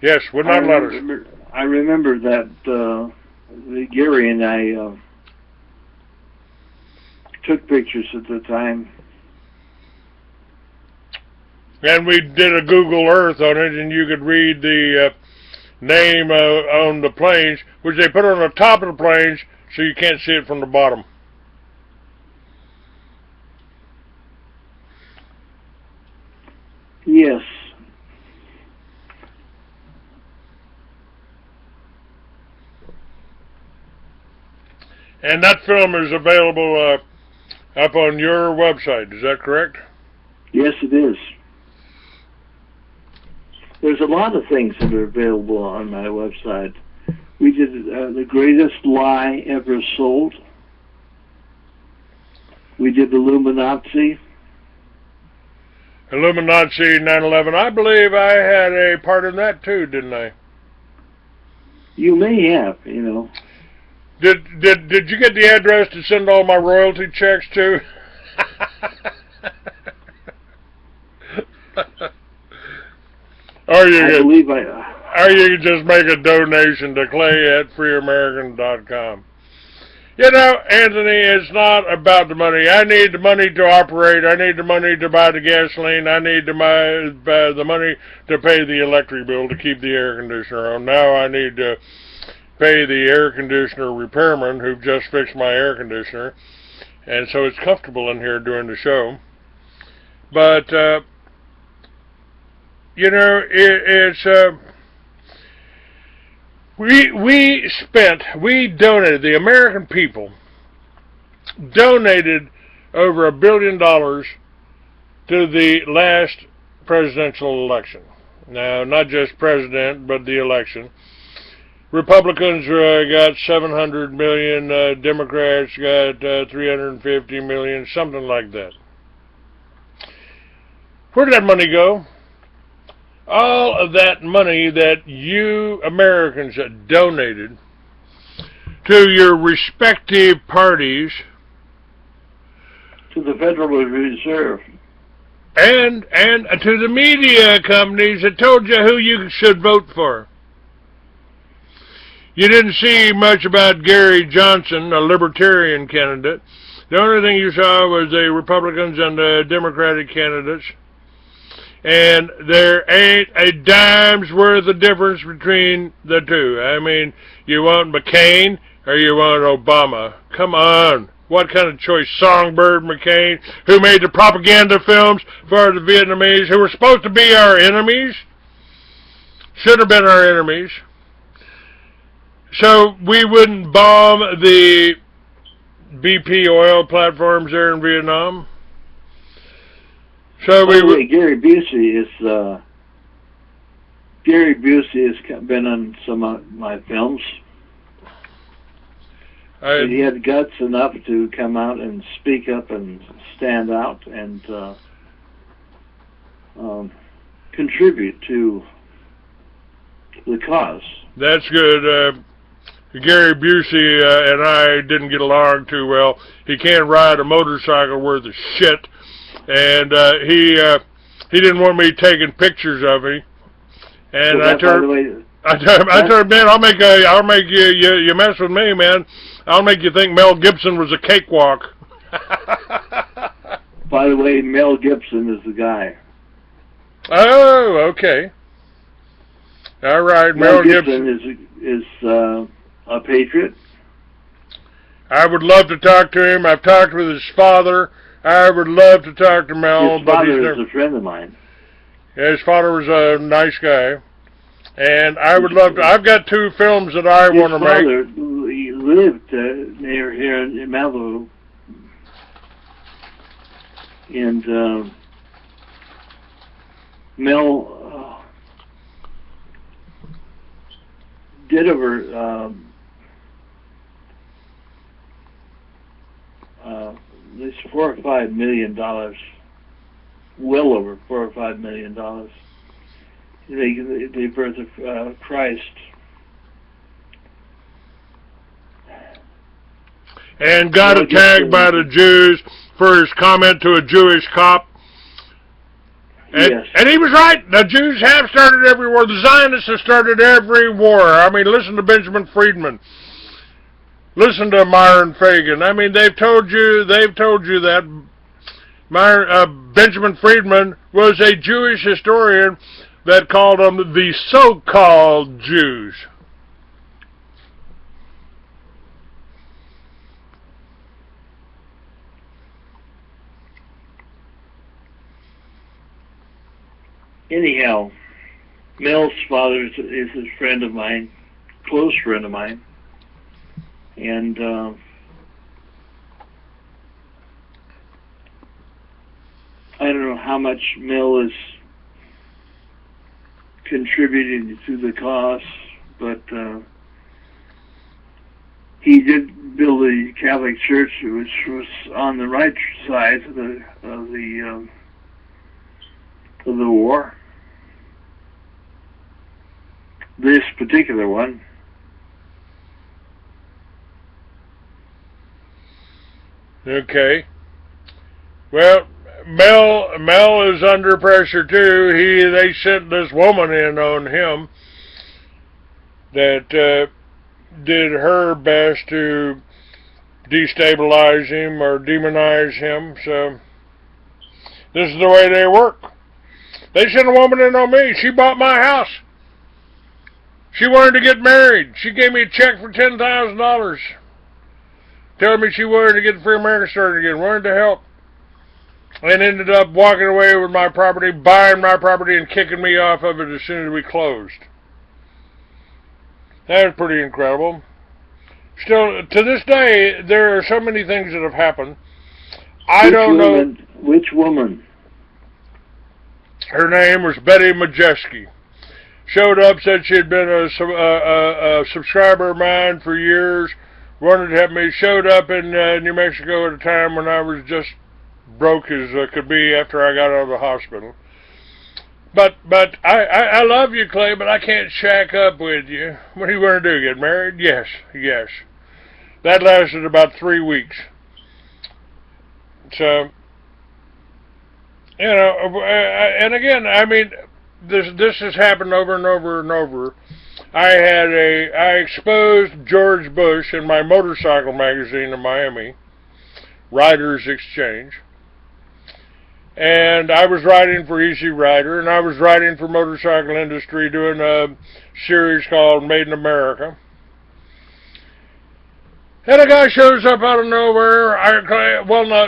Yes, would not let us. I remember that Gary and I took pictures at the time. And we did a Google Earth on it, and you could read the name on the planes, which they put on the top of the planes so you can't see it from the bottom. Yes. And that film is available up on your website, is that correct? Yes, it is. There's a lot of things that are available on my website. We did The Greatest Lie Ever Sold. We did Illuminati. Illuminati 9/11. I believe I had a part in that too, didn't I? You may have, you know. Did you get the address to send all my royalty checks to? Or you can just make a donation to Clay at freeamerican.com. You know, Anthony, it's not about the money. I need the money to operate. I need the money to buy the gasoline. I need the money to pay the electric bill to keep the air conditioner on. Now I need to pay the air conditioner repairman who just fixed my air conditioner. And so it's comfortable in here during the show. But, you know, we donated, the American people donated over $1 billion to the last presidential election. Now, not just president, but the election. Republicans got 700 million, Democrats got 350 million, something like that. Where did that money go? All of that money that you Americans donated to your respective parties, to the Federal Reserve, and to the media companies that told you who you should vote for. You didn't see much about Gary Johnson, a libertarian candidate. The only thing you saw was the Republicans and the Democratic candidates. And there ain't a dime's worth of difference between the two. I mean, you want McCain or you want Obama? Come on. What kind of choice? Songbird McCain, who made the propaganda films for the Vietnamese, who were supposed to be our enemies, should have been our enemies. So we wouldn't bomb the BP oil platforms there in Vietnam. So by the way, Gary Busey has been on some of my films. He had guts enough to come out and speak up and stand out and contribute to the cause. That's good. Gary Busey and I didn't get along too well. He can't ride a motorcycle worth of shit, and he didn't want me taking pictures of him. And I told him, man, I'll make you mess with me, man. I'll make you think Mel Gibson was a cakewalk. By the way, Mel Gibson is the guy. Oh, okay. All right, Mel Gibson is a patriot. I would love to talk to him. I've talked with his father. I would love to talk to Mel. His father is a friend of mine. Yeah, his father was a nice guy. And I would love to. I've got 2 films that I want to make. His father, he lived near here in Malibu. And Mel did over at least $4 or $5 million, well over $4 or $5 million, the birth of Christ. And got attacked by the Jews for his comment to a Jewish cop. And, yes. And he was right. The Jews have started every war. The Zionists have started every war. I mean, listen to Benjamin Friedman. Listen to Myron Fagan. I mean, they've told you that Benjamin Friedman was a Jewish historian that called them the so-called Jews. Anyhow, Mel's father is a friend of mine, close friend of mine, and I don't know how much Mel is contributing to the cause, but he did build a Catholic church which was on the right side of the war. This particular one. Okay. Well, Mel is under pressure too. They sent this woman in on him that did her best to destabilize him or demonize him. So this is the way they work. They sent a woman in on me. She bought my house. She wanted to get married. She gave me a check for $10,000, telling me she wanted to get the Free America started again, wanted to help, and ended up walking away with my property, buying my property, and kicking me off of it as soon as we closed. That was pretty incredible. Still, to this day, there are so many things that have happened. I don't know. Which woman? Her name was Betty Majeski. Showed up, said she had been a subscriber of mine for years, wanted to help me. Showed up in New Mexico at a time when I was just broke as could be after I got out of the hospital. But I love you, Clay, but I can't shack up with you. What do you want to do, get married? Yes. That lasted about 3 weeks. So, you know, and again, I mean, this has happened over and over and over. I exposed George Bush in my motorcycle magazine in Miami, Riders Exchange. And I was writing for Easy Rider, and I was writing for Motorcycle Industry, doing a series called Made in America. And a guy shows up out of nowhere.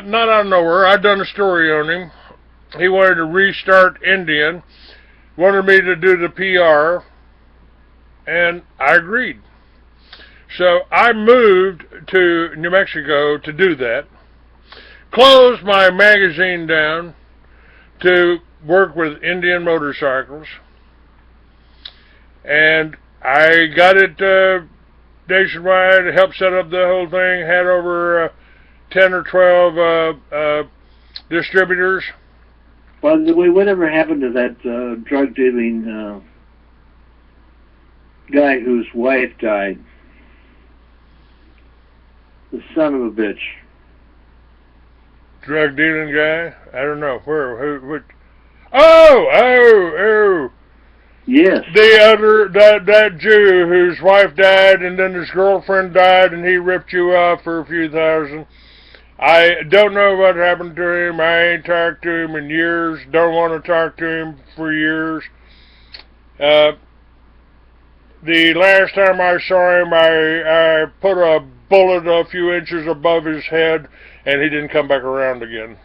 Not out of nowhere. I'd done a story on him. He wanted to restart Indian, wanted me to do the PR, and I agreed. So I moved to New Mexico to do that, closed my magazine down to work with Indian motorcycles, and I got it nationwide, helped set up the whole thing, had over 10 or 12 distributors. By the way, whatever happened to that drug dealing guy whose wife died? The son of a bitch. Drug dealing guy? I don't know. Where? Who? What? Oh! Yes. That Jew whose wife died and then his girlfriend died and he ripped you off for a few thousand. I don't know what happened to him. I ain't talked to him in years. Don't want to talk to him for years. The last time I saw him, I put a bullet a few inches above his head, and he didn't come back around again.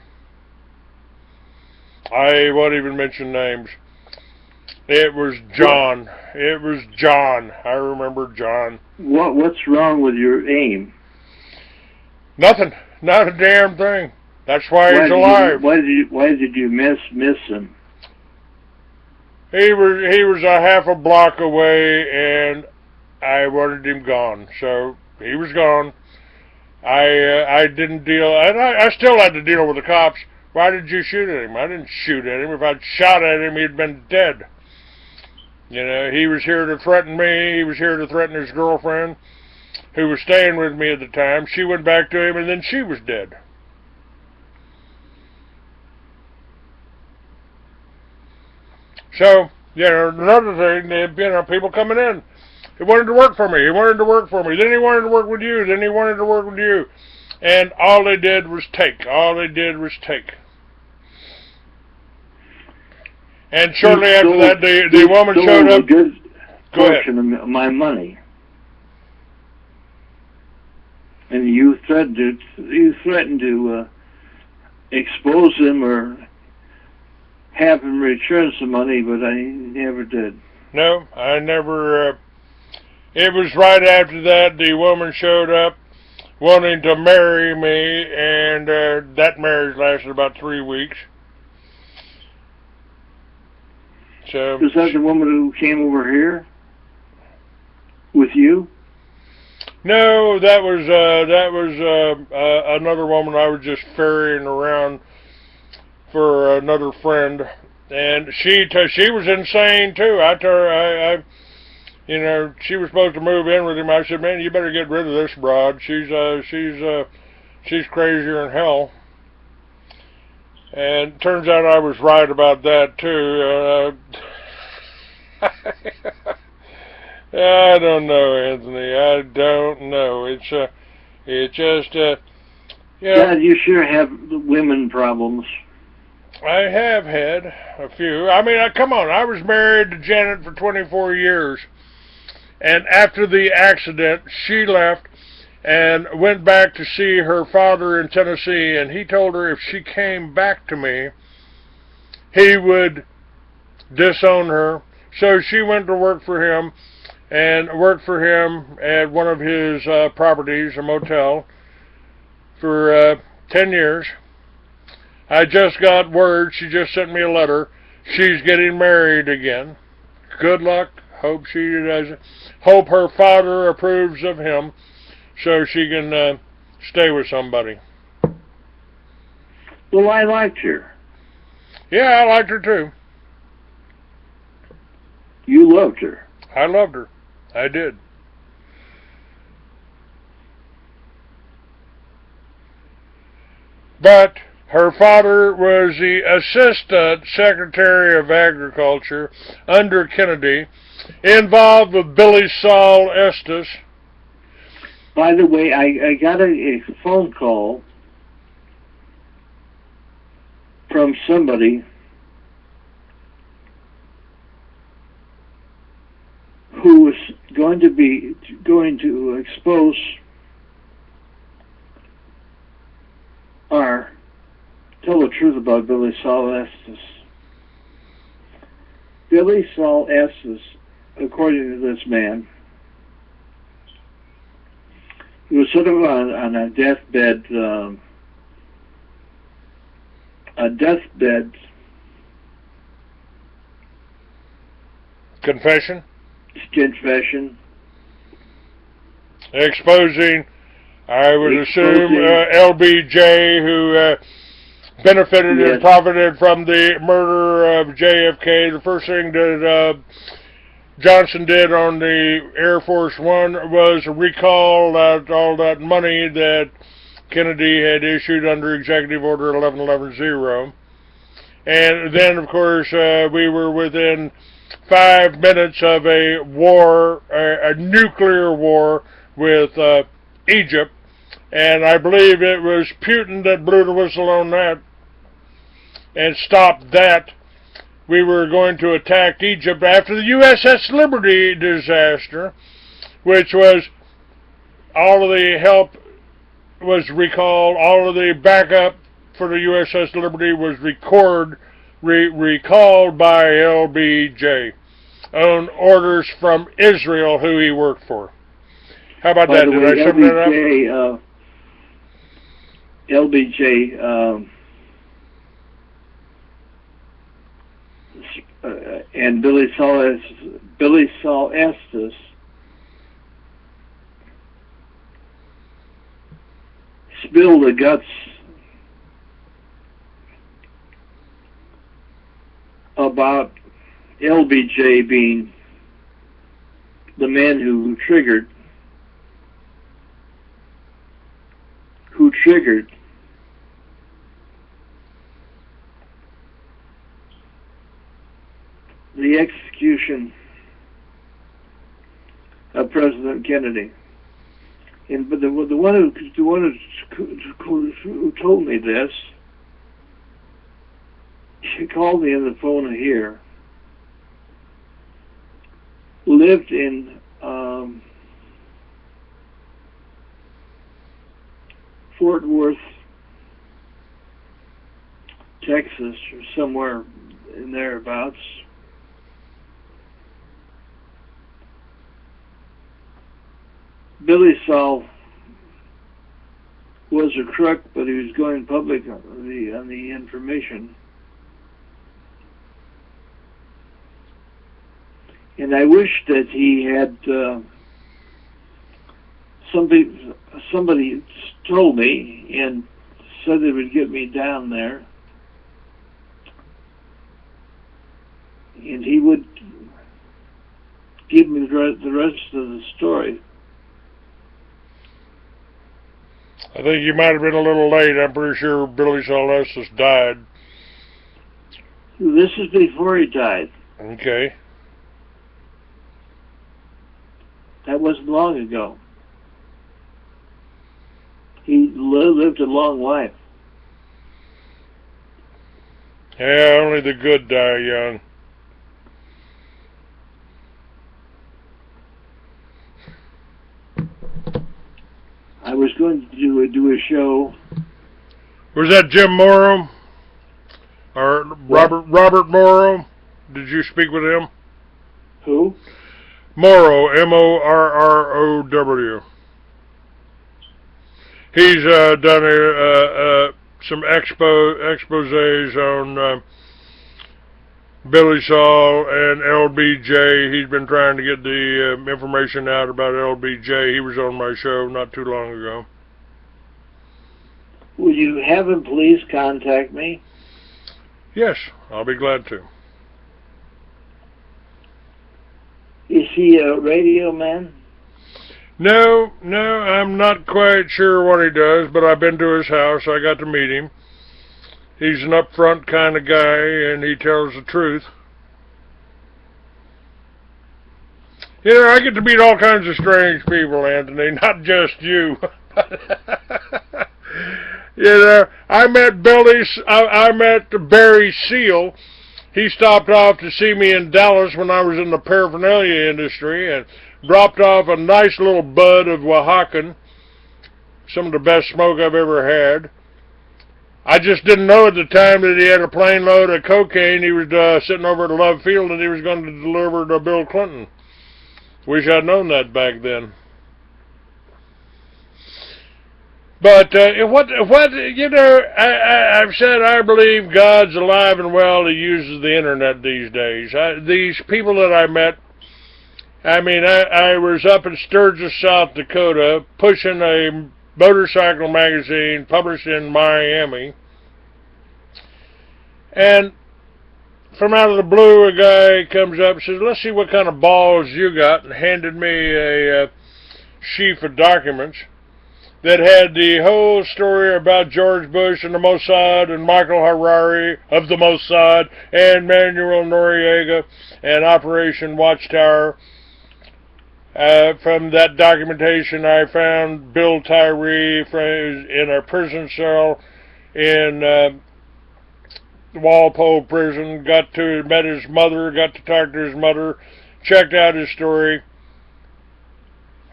I won't even mention names. It was John. It was John. I remember John. What's wrong with your aim? Nothing. Not a damn thing. That's why he's alive. Why did you miss him? He was a half a block away, and I wanted him gone. So he was gone. I didn't deal, and I still had to deal with the cops. Why did you shoot at him? I didn't shoot at him. If I'd shot at him, he'd been dead. You know, he was here to threaten me. He was here to threaten his girlfriend, who was staying with me at the time. She went back to him, and then she was dead. So, you know, another thing, you know, people coming in. He wanted to work for me. He wanted to work for me. Then he wanted to work with you. Then he wanted to work with you. And all they did was take. All they did was take. And shortly after that, the woman showed up. A good Go ahead. portion of my money. And you threatened to expose him or have him return some money, but I never did. No, I never. It was right after that the woman showed up wanting to marry me, and that marriage lasted about 3 weeks. So, Was that the woman who came over here with you? No, that was another woman I was just ferrying around for another friend, and she was insane too. I you know, she was supposed to move in with him. I said, man, you better get rid of this broad. She's crazier than hell. And turns out I was right about that too. I don't know, Anthony. I don't know. It just, you know. God, you sure have women problems. I have had a few. I mean, come on. I was married to Janet for 24 years. And after the accident, she left and went back to see her father in Tennessee. And he told her if she came back to me, he would disown her. So she went to work for him and worked for him at one of his properties, a motel, for 10 years. I just got word, she just sent me a letter, she's getting married again. Good luck. Hope she does. Hope her father approves of him so she can stay with somebody. Well, I liked her. Yeah, I liked her too. You loved her. I loved her. I did. But her father was the Assistant Secretary of Agriculture under Kennedy, involved with Billy Saul Estes. By the way, I got a phone call from somebody who was going to expose or tell the truth about Billy Saul Estes. Billy Saul Estes, according to this man, he was sort of on a deathbed, Confession? Confession. Exposing, I would assume, LBJ, who benefited and profited from the murder of JFK. The first thing that Johnson did on the Air Force One was recall all that money that Kennedy had issued under Executive Order 1111-0. And then, of course, we were within 5 minutes of a war, a nuclear war with Egypt, and I believe it was Putin that blew the whistle on that and stopped that. We were going to attack Egypt after the USS Liberty disaster, which was all of the help was recalled, all of the backup for the USS Liberty was recalled by LBJ on orders from Israel, who he worked for. How about that? Did I sum that up? LBJ and Billy Saul Estes spill the guts about LBJ being the man who triggered the execution of President Kennedy. But the one who told me this, she called me on the phone here, lived in Fort Worth, Texas, or somewhere in thereabouts. Billy Saul was a crook, but he was going public on the information. And I wish that he had somebody told me and said they would get me down there, and he would give me the rest of the story. I think you might have been a little late. I'm pretty sure Billy Solestis died. This is before he died. Okay. That wasn't long ago. He lived a long life. Yeah, only the good die young. I was going to do a show. Was that Jim Morrow? Or Robert Morrow? Did you speak with him? Who? Morrow, M-O-R-R-O-W. He's done some exposés on Billy Saul and LBJ. He's been trying to get the information out about LBJ. He was on my show not too long ago. Will you have him please contact me? Yes, I'll be glad to. Is he a radio man? No, I'm not quite sure what he does, but I've been to his house. I got to meet him. He's an upfront kind of guy, and he tells the truth. You know, I get to meet all kinds of strange people, Anthony, not just you. You know, I met Barry Seal. He stopped off to see me in Dallas when I was in the paraphernalia industry and dropped off a nice little bud of Oaxacan, some of the best smoke I've ever had. I just didn't know at the time that he had a plane load of cocaine. He was sitting over at Love Field and he was going to deliver to Bill Clinton. Wish I'd known that back then. But what you know, I've said I believe God's alive and well. He uses the internet these days. These people that I met, I mean, I was up in Sturgis, South Dakota, pushing a motorcycle magazine published in Miami. And from out of the blue, a guy comes up and says, "Let's see what kind of balls you got," and handed me a sheaf of documents that had the whole story about George Bush and the Mossad and Michael Harari of the Mossad and Manuel Noriega and Operation Watchtower. From that documentation, I found Bill Tyree in a prison cell in Walpole Prison. Met his mother, got to talk to his mother, checked out his story.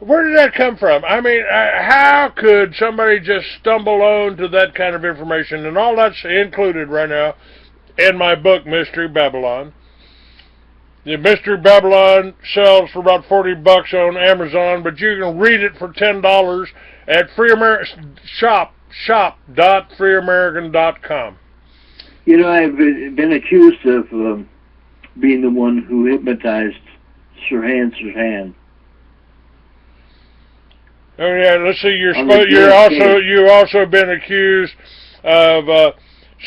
Where did that come from? I mean, how could somebody just stumble on to that kind of information? And all that's included right now in my book, Mystery Babylon. The Mystery Babylon sells for about $40 on Amazon, but you can read it for $10 at shop.freeamerican.com. You know, I've been accused of being the one who hypnotized Sirhan Sirhan. Oh yeah, let's see. You're On the supposed. You also been accused of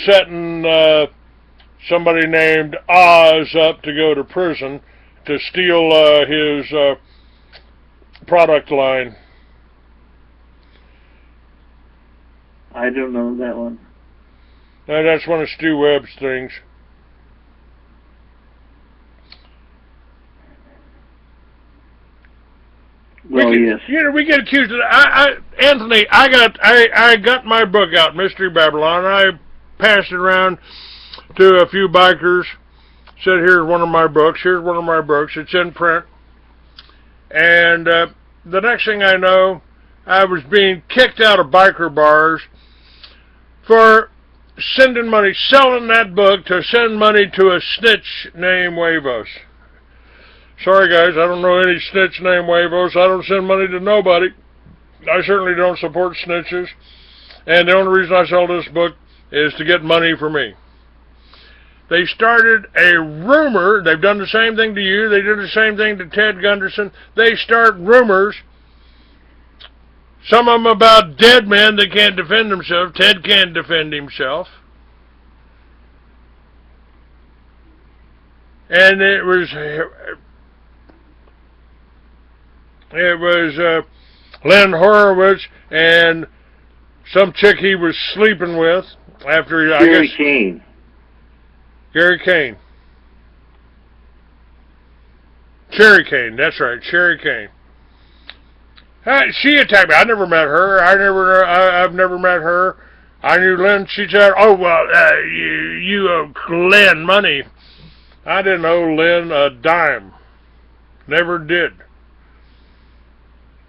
setting somebody named Oz up to go to prison to steal his product line. I don't know that one. No, that's one of Stu Webb's things. Well, yes. You know, we get accused of Anthony, I got my book out, Mystery Babylon. I passed it around to a few bikers. Said, here's one of my books. Here's one of my books. It's in print. And the next thing I know, I was being kicked out of biker bars for sending money, selling that book to send money to a snitch named Huevos. Sorry, guys, I don't know any snitch named Huevos. I don't send money to nobody. I certainly don't support snitches. And the only reason I sell this book is to get money for me. They started a rumor. They've done the same thing to you. They did the same thing to Ted Gunderson. They start rumors. Some of them about dead men that can't defend themselves. Ted can't defend himself. And it was Len Horowitz and some chick he was sleeping with after Gary Kane. Gary Kane. Sherry Kane, that's right, Sherry Kane. She attacked me. I never met her. I've never met her. I knew Lynn. She said, "Oh well, you owe Lynn money." I didn't owe Lynn a dime. Never did.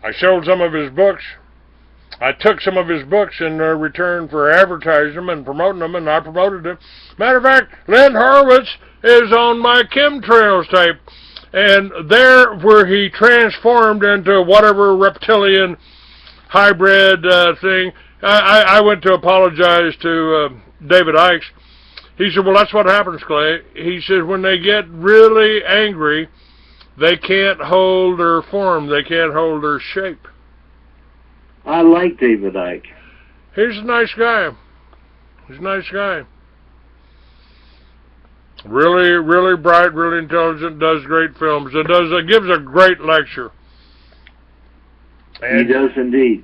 I sold some of his books. I took some of his books in return for advertising them and promoting them, and I promoted them. Matter of fact, Lynn Horowitz is on my Chemtrails tape. And there where he transformed into whatever reptilian hybrid thing, I went to apologize to David Ikes. He said, well, that's what happens, Clay. He says, when they get really angry, they can't hold their form. They can't hold their shape. I like David Icke. He's a nice guy. He's a nice guy. Really, really bright, really intelligent, does great films. Gives a great lecture. And he does indeed.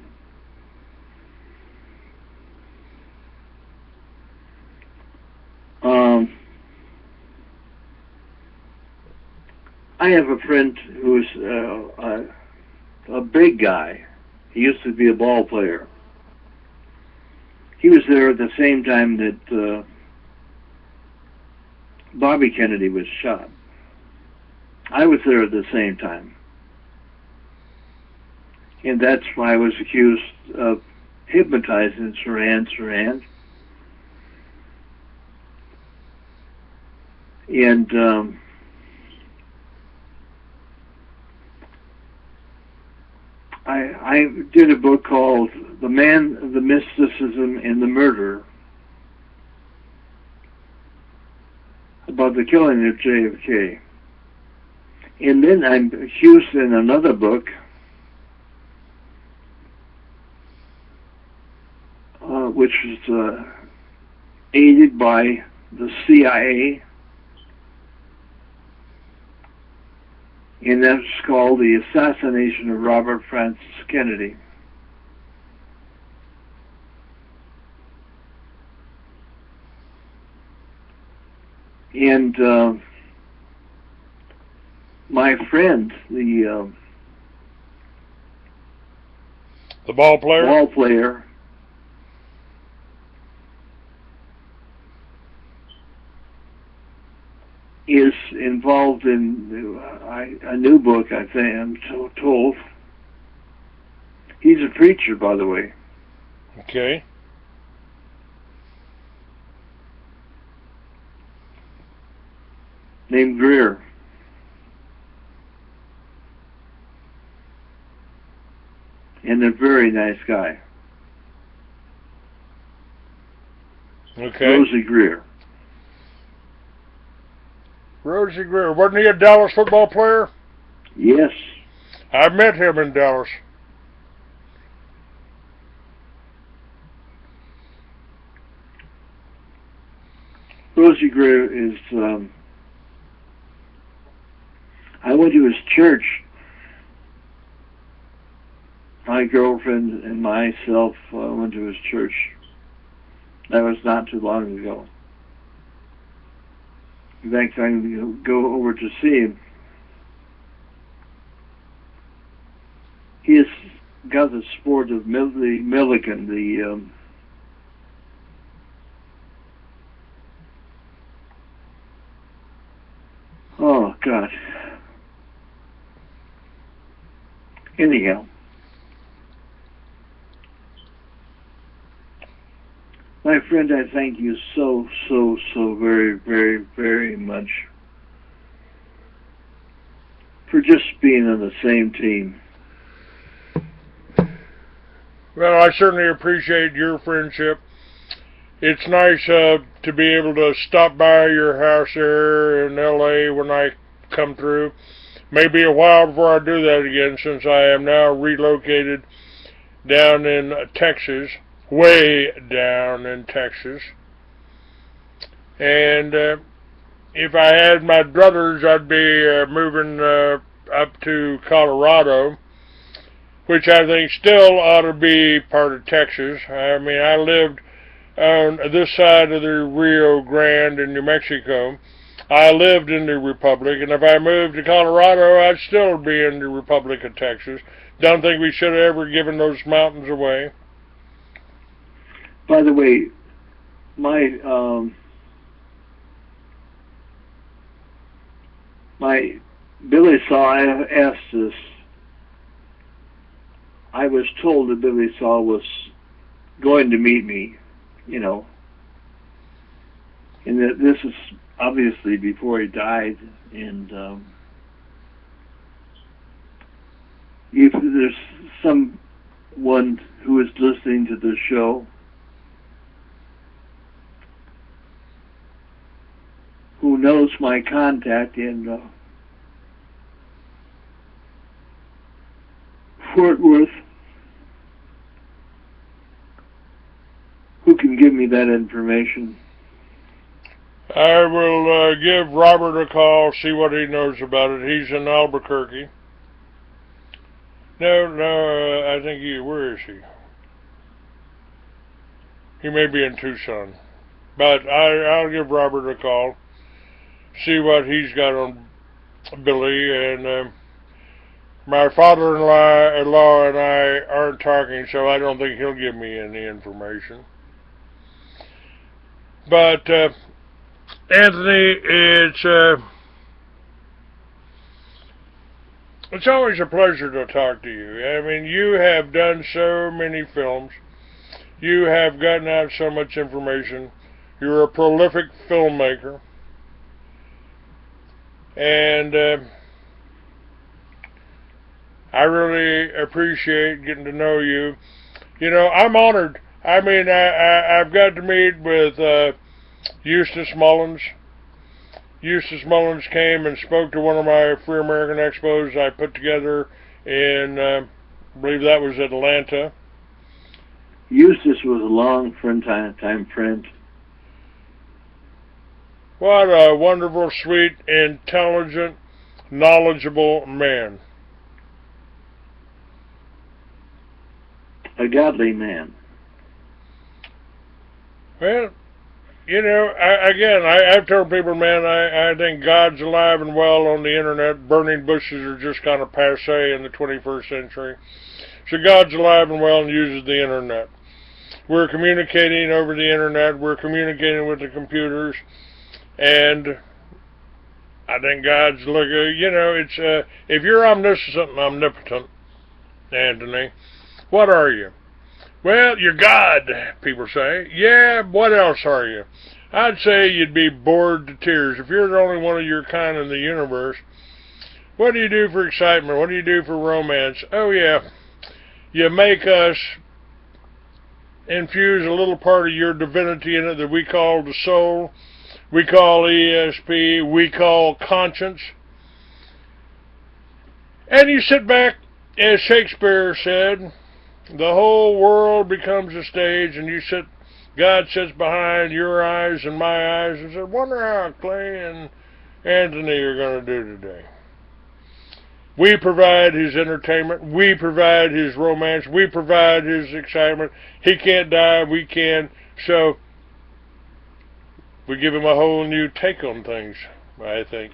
I have a friend who's a big guy. He used to be a ball player. He was there at the same time that Bobby Kennedy was shot. I was there at the same time. And that's why I was accused of hypnotizing Saran. And I did a book called The Man, the Mysticism, and the Murder, about the killing of JFK. And then I'm accused in another book which was aided by the CIA, and that's called The Assassination of Robert Francis Kennedy. And my friend, the ball player, is involved in a new book, I think, I'm told. He's a preacher, by the way. Okay. Named Greer. And a very nice guy. Okay. Rosie Greer. Rosie Greer. Wasn't he a Dallas football player? Yes. I met him in Dallas. Rosie Greer is, I went to his church. My girlfriend and myself went to his church. That was not too long ago. In fact, I'm going to go over to see him. He has got the sport of the Milligan, oh, God. Anyhow. My friend, I thank you so very, very, very much for just being on the same team. Well, I certainly appreciate your friendship. It's nice to be able to stop by your house there in L.A. when I come through. Maybe a while before I do that again, since I am now relocated down in Texas, way down in Texas. And if I had my brothers, I'd be moving up to Colorado, which I think still ought to be part of Texas. I mean, I lived on this side of the Rio Grande in New Mexico. I lived in the Republic, and if I moved to Colorado, I'd still be in the Republic of Texas. Don't think we should have ever given those mountains away. By the way, my Billy Saw asked this. I was told that Billy Saw was going to meet me, you know, and that this is obviously before he died, and if there's someone who is listening to the show who knows my contact in Fort Worth, who can give me that information? I will give Robert a call, see what he knows about it. He's in Albuquerque. No, I think where is he? He may be in Tucson. But I'll give Robert a call, see what he's got on Billy, and my father-in-law and I aren't talking, so I don't think he'll give me any information. But Anthony, it's always a pleasure to talk to you. I mean, you have done so many films. You have gotten out so much information. You're a prolific filmmaker. And I really appreciate getting to know you. You know, I'm honored. I mean, I've got to meet with Eustace Mullins. Eustace Mullins came and spoke to one of my Free American Expos I put together in, I believe that was Atlanta. Eustace was a long time friend. What a wonderful, sweet, intelligent, knowledgeable man. A godly man. Well, you know, I've told people, man, I think God's alive and well on the internet. Burning bushes are just kind of passé in the 21st century. So God's alive and well and uses the internet. We're communicating over the internet. We're communicating with the computers. And I think God's looking, you know, it's, if you're omniscient and omnipotent, Anthony, what are you? Well, you're God, people say. Yeah, what else are you? I'd say you'd be bored to tears. If you're the only one of your kind in the universe, what do you do for excitement? What do you do for romance? Oh, yeah, you make us infuse a little part of your divinity in it that we call the soul, we call ESP, we call conscience. And you sit back, as Shakespeare said, the whole world becomes a stage, and you sit God sits behind your eyes and my eyes and says, wonder how Clay and Anthony are going to do today. We provide his entertainment. We provide his romance. We provide his excitement. He can't die. We can. So we give him a whole new take on things, I think.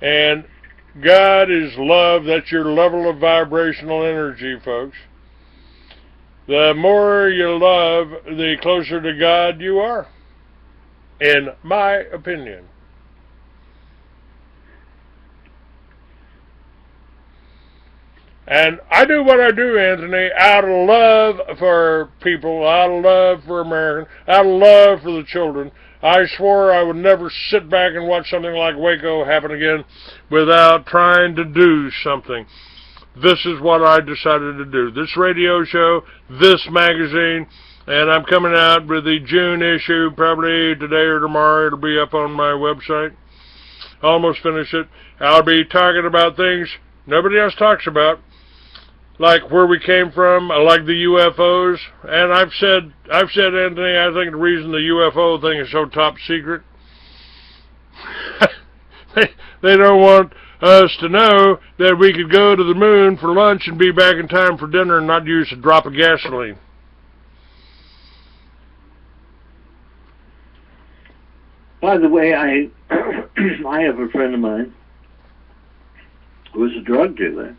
And God is love. That's your level of vibrational energy, folks. The more you love, the closer to God you are, in my opinion. And I do what I do, Anthony, out of love for people, out of love for Americans, out of love for the children. I swore I would never sit back and watch something like Waco happen again without trying to do something. This is what I decided to do. This radio show, this magazine, and I'm coming out with the June issue, probably today or tomorrow. It'll be up on my website. Almost finished it. I'll be talking about things nobody else talks about, like where we came from, like the UFOs. And I've said, Anthony, I think the reason the UFO thing is so top secret, they don't want us to know that we could go to the moon for lunch and be back in time for dinner and not use a drop of gasoline. By the way, I I have a friend of mine who was a drug dealer,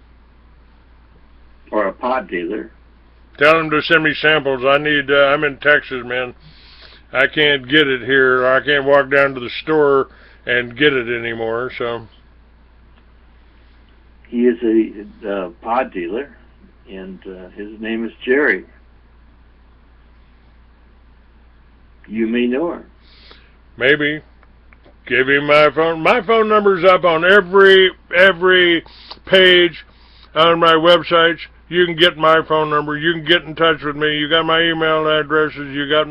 or a pot dealer. Tell him to send me samples. I'm in Texas, man. I can't get it here. I can't walk down to the store and get it anymore, so. He is a pot dealer, and his name is Jerry. You may know her. Maybe. Give him my phone. My phone number's up on every page on my websites. You can get my phone number. You can get in touch with me. You got my email addresses. You got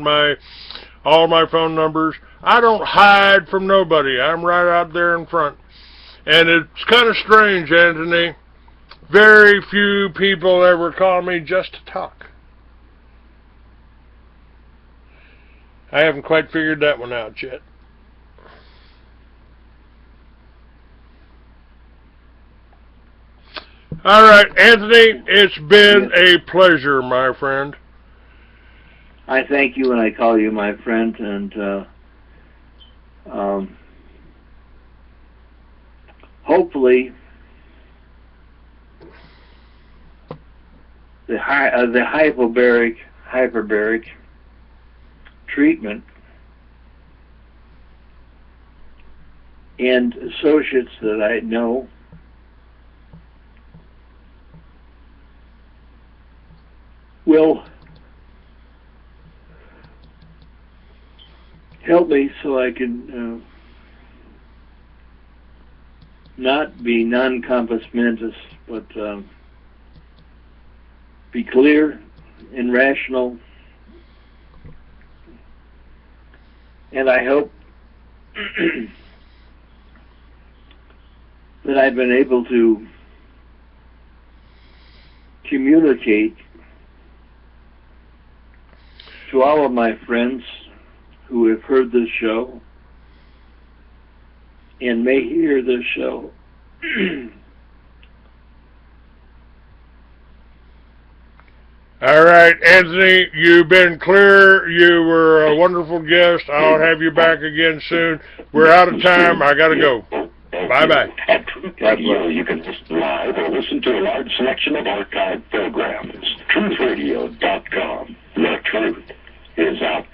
all my phone numbers. I don't hide from nobody. I'm right out there in front. And it's kind of strange, Anthony. Very few people ever call me just to talk. I haven't quite figured that one out yet. All right, Anthony, it's been a pleasure, my friend. I thank you and I call you my friend, and hopefully the hyperbaric treatment and associates that I know will help me so I can not be non-compass mentis, but be clear and rational. And I hope that I've been able to communicate to all of my friends who have heard this show and may hear this show. All right, Anthony, you've been clear. You were a wonderful guest. I'll have you back again soon. We're out of time. I got to go. Bye-bye. At Truth Radio, you can listen live or listen to a large selection of archived programs. TruthRadio.com. The truth is out there.